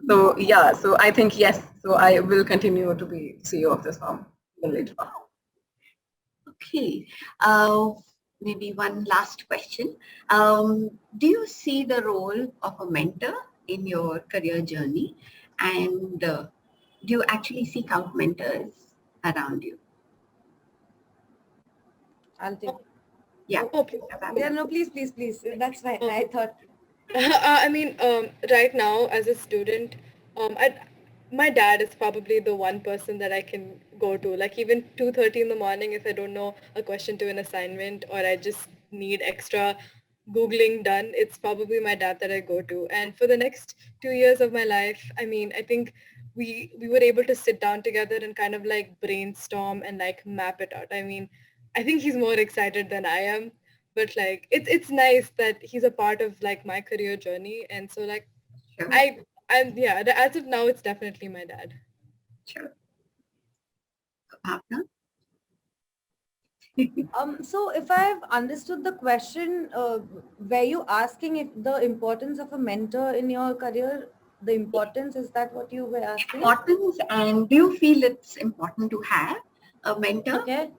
E: So yeah, so I think yes, so I will continue to be CEO of this firm even later on.
A: Okay. Maybe one last question. Do you see the role of a mentor in your career journey? And do you actually seek out mentors around you?
F: I'll take.
A: Yeah.
C: Oh, please.
F: Yeah, no, please. That's fine. I thought.
C: I mean, right now as a student, my dad is probably the one person that I can go to. Like even 2:30 in the morning, if I don't know a question to an assignment or I just need extra Googling done, it's probably my dad that I go to. And for the next 2 years of my life, I mean, I think we were able to sit down together and kind of like brainstorm and like map it out. I mean, I think he's more excited than I am, but like it's nice that he's a part of like my career journey, and so like
A: Sure.
C: yeah, as of now it's definitely my dad.
A: Sure. Bhavna?
F: So if I've understood the question, were you asking if the importance of a mentor in your career, the importance, is that what you were asking?
A: Importance, and do you feel it's important to have a mentor?
F: Okay.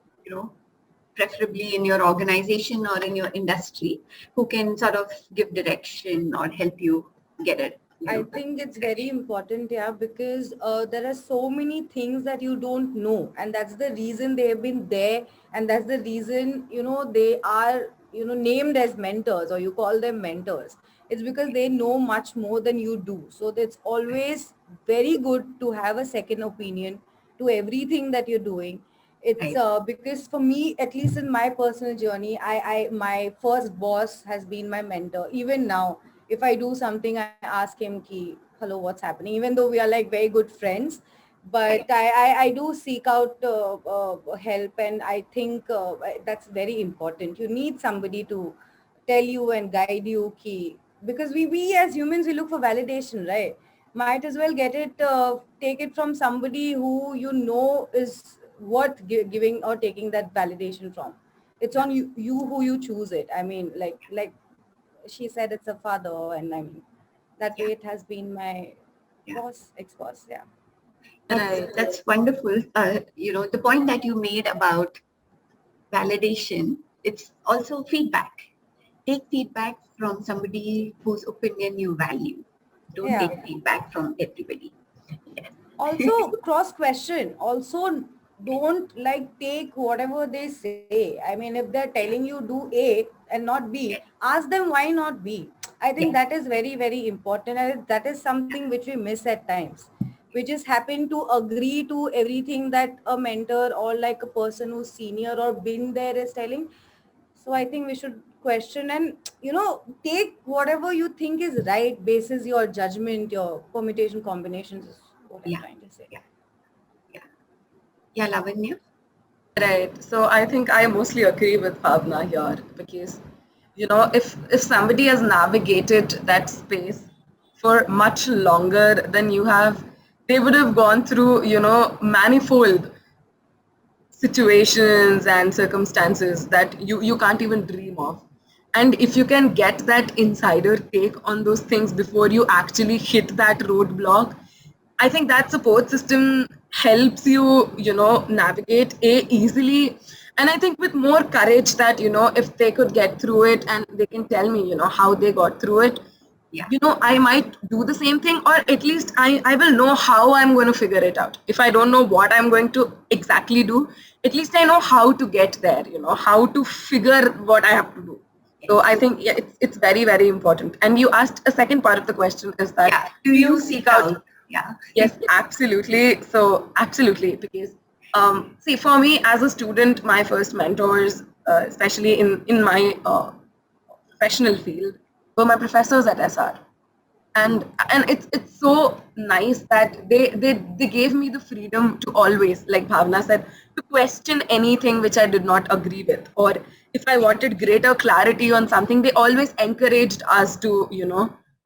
A: Preferably in your organization or in your industry, who can sort of give direction or help you get it.
F: I think it's very important, yeah, because there are so many things that you don't know, and that's the reason they have been there, and that's the reason they are named as mentors, or you call them mentors. It's because they know much more than you do. So it's always very good to have a second opinion to everything that you're doing. It's because for me, at least in my personal journey, I my first boss has been my mentor. Even now, if I do something, I ask him ki, hello, what's happening? Even though we are like very good friends, but I do seek out help, and I think that's very important. You need somebody to tell you and guide you ki, because we as humans, we look for validation, right? Might as well get it, take it from somebody who is worth giving or taking that validation from. It's on you who you choose it. I mean, like she said, it's a father, and I mean that way it has been my boss, ex-boss. Yeah.
A: That's wonderful. The point that you made about validation, it's also feedback. Take feedback from somebody whose opinion you value. Don't take feedback from everybody. Yes.
F: Also cross question. Also don't take whatever they say. I mean, if they're telling you do A and not B, ask them why not B. I think that is very, very important, and that is something which we miss at times. We just happen to agree to everything that a mentor or like a person who's senior or been there is telling. So I think we should question and take whatever you think is right, basis your judgment, your permutation combinations is what I'm trying to say.
A: Yeah, Lavanya?
E: Right. So I think I mostly agree with Bhavna here because, if somebody has navigated that space for much longer than you have, they would have gone through, manifold situations and circumstances that you can't even dream of. And if you can get that insider take on those things before you actually hit that roadblock, I think that support system helps you, navigate easily. And I think with more courage that, if they could get through it and they can tell me, how they got through it,
A: Yeah.
E: I might do the same thing, or at least I will know how I'm going to figure it out. If I don't know what I'm going to exactly do, at least I know how to get there, how to figure what I have to do. So I think it's very, very important. And you asked a second part of the question is that
A: do you seek out? Yeah.
E: Yes, absolutely. So absolutely, because see, for me as a student, my first mentors, especially in my professional field, were my professors at SR. And it's so nice that they gave me the freedom to always, like Bhavna said, to question anything which I did not agree with, or if I wanted greater clarity on something, they always encouraged us to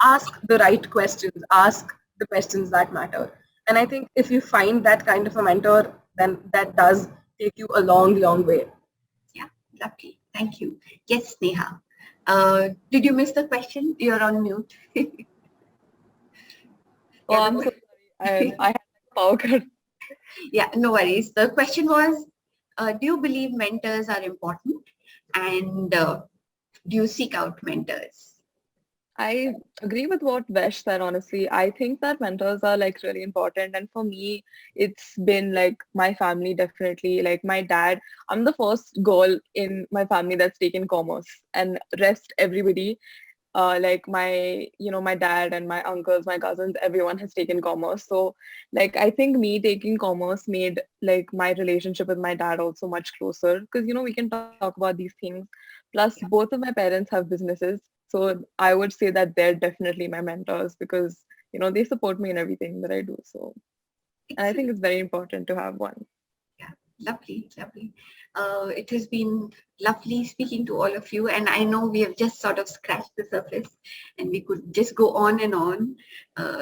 E: ask the right questions, ask the questions that matter. And I think if you find that kind of a mentor, then that does take you a long way.
A: Yeah, lovely. Thank you. Yes, Neha. Did you miss the question? You're on mute.
D: Oh, I'm so sorry. I had power cut.
A: Yeah, no worries. The question was, do you believe mentors are important? And do you seek out mentors?
D: I agree with what Vesh said, honestly. I think that mentors are like really important. And for me, it's been like my family definitely. Like my dad, I'm the first girl in my family that's taken commerce, and rest everybody, like my dad and my uncles, my cousins, everyone has taken commerce. So like I think me taking commerce made like my relationship with my dad also much closer, because we can talk about these things. Plus both of my parents have businesses, so I would say that they're definitely my mentors, because they support me in everything that I do. So, and I think it's very important to have one.
A: Yeah, lovely, lovely. It has been lovely speaking to all of you, and I know we have just sort of scratched the surface, and we could just go on and on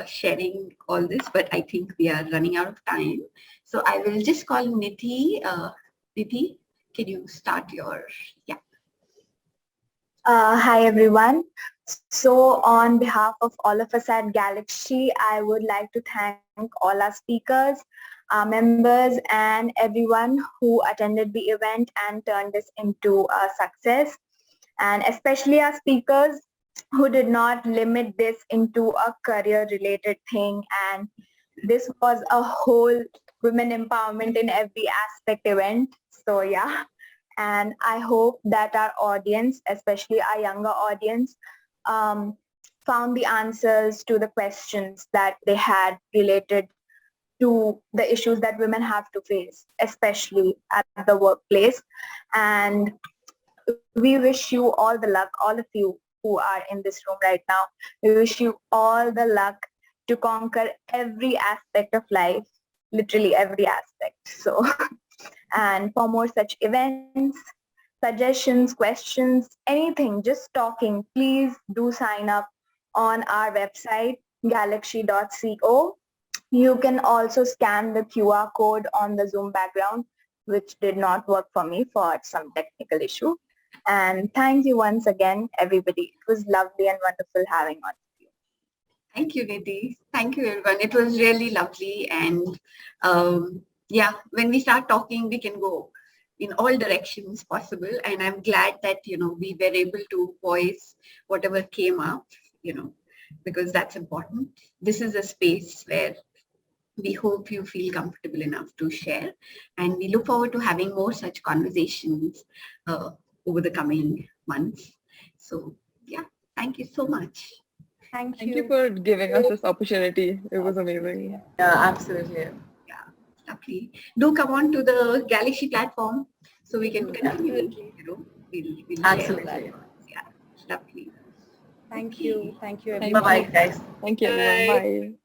A: sharing all this, but I think we are running out of time. So I will just call Nidhi. Nidhi, can you start your, yeah.
B: Hi everyone. So on behalf of all of us at GalaxShe, I would like to thank all our speakers, our members, and everyone who attended the event and turned this into a success. And especially our speakers who did not limit this into a career related thing. And this was a whole women empowerment in every aspect event. So yeah. And I hope that our audience, especially our younger audience, found the answers to the questions that they had related to the issues that women have to face, especially at the workplace. And we wish you all the luck, all of you who are in this room right now. We wish you all the luck to conquer every aspect of life, literally every aspect. So, and for more such events, suggestions, questions, anything, just talking, please do sign up on our website, galaxy.co. You can also scan the QR code on the Zoom background, which did not work for me for some technical issue. And thank you once again, everybody. It was lovely and wonderful having on you.
A: Thank you, Nidhi. Thank you, everyone. It was really lovely. And yeah, when we start talking, we can go in all directions possible. And I'm glad that, we were able to voice whatever came up, because that's important. This is a space where we hope you feel comfortable enough to share. And we look forward to having more such conversations over the coming months. So yeah, thank you so much.
D: Thank you for giving us this opportunity. It was amazing.
E: Yeah, absolutely.
A: Yeah, lovely. Do come on to the GalaxShe platform so we can continue. We'll
E: Absolutely.
A: Yeah, lovely.
F: Thank you. Thank you,
D: Thank
F: everyone.
E: Bye-bye, guys.
D: Thank you, everyone. Bye.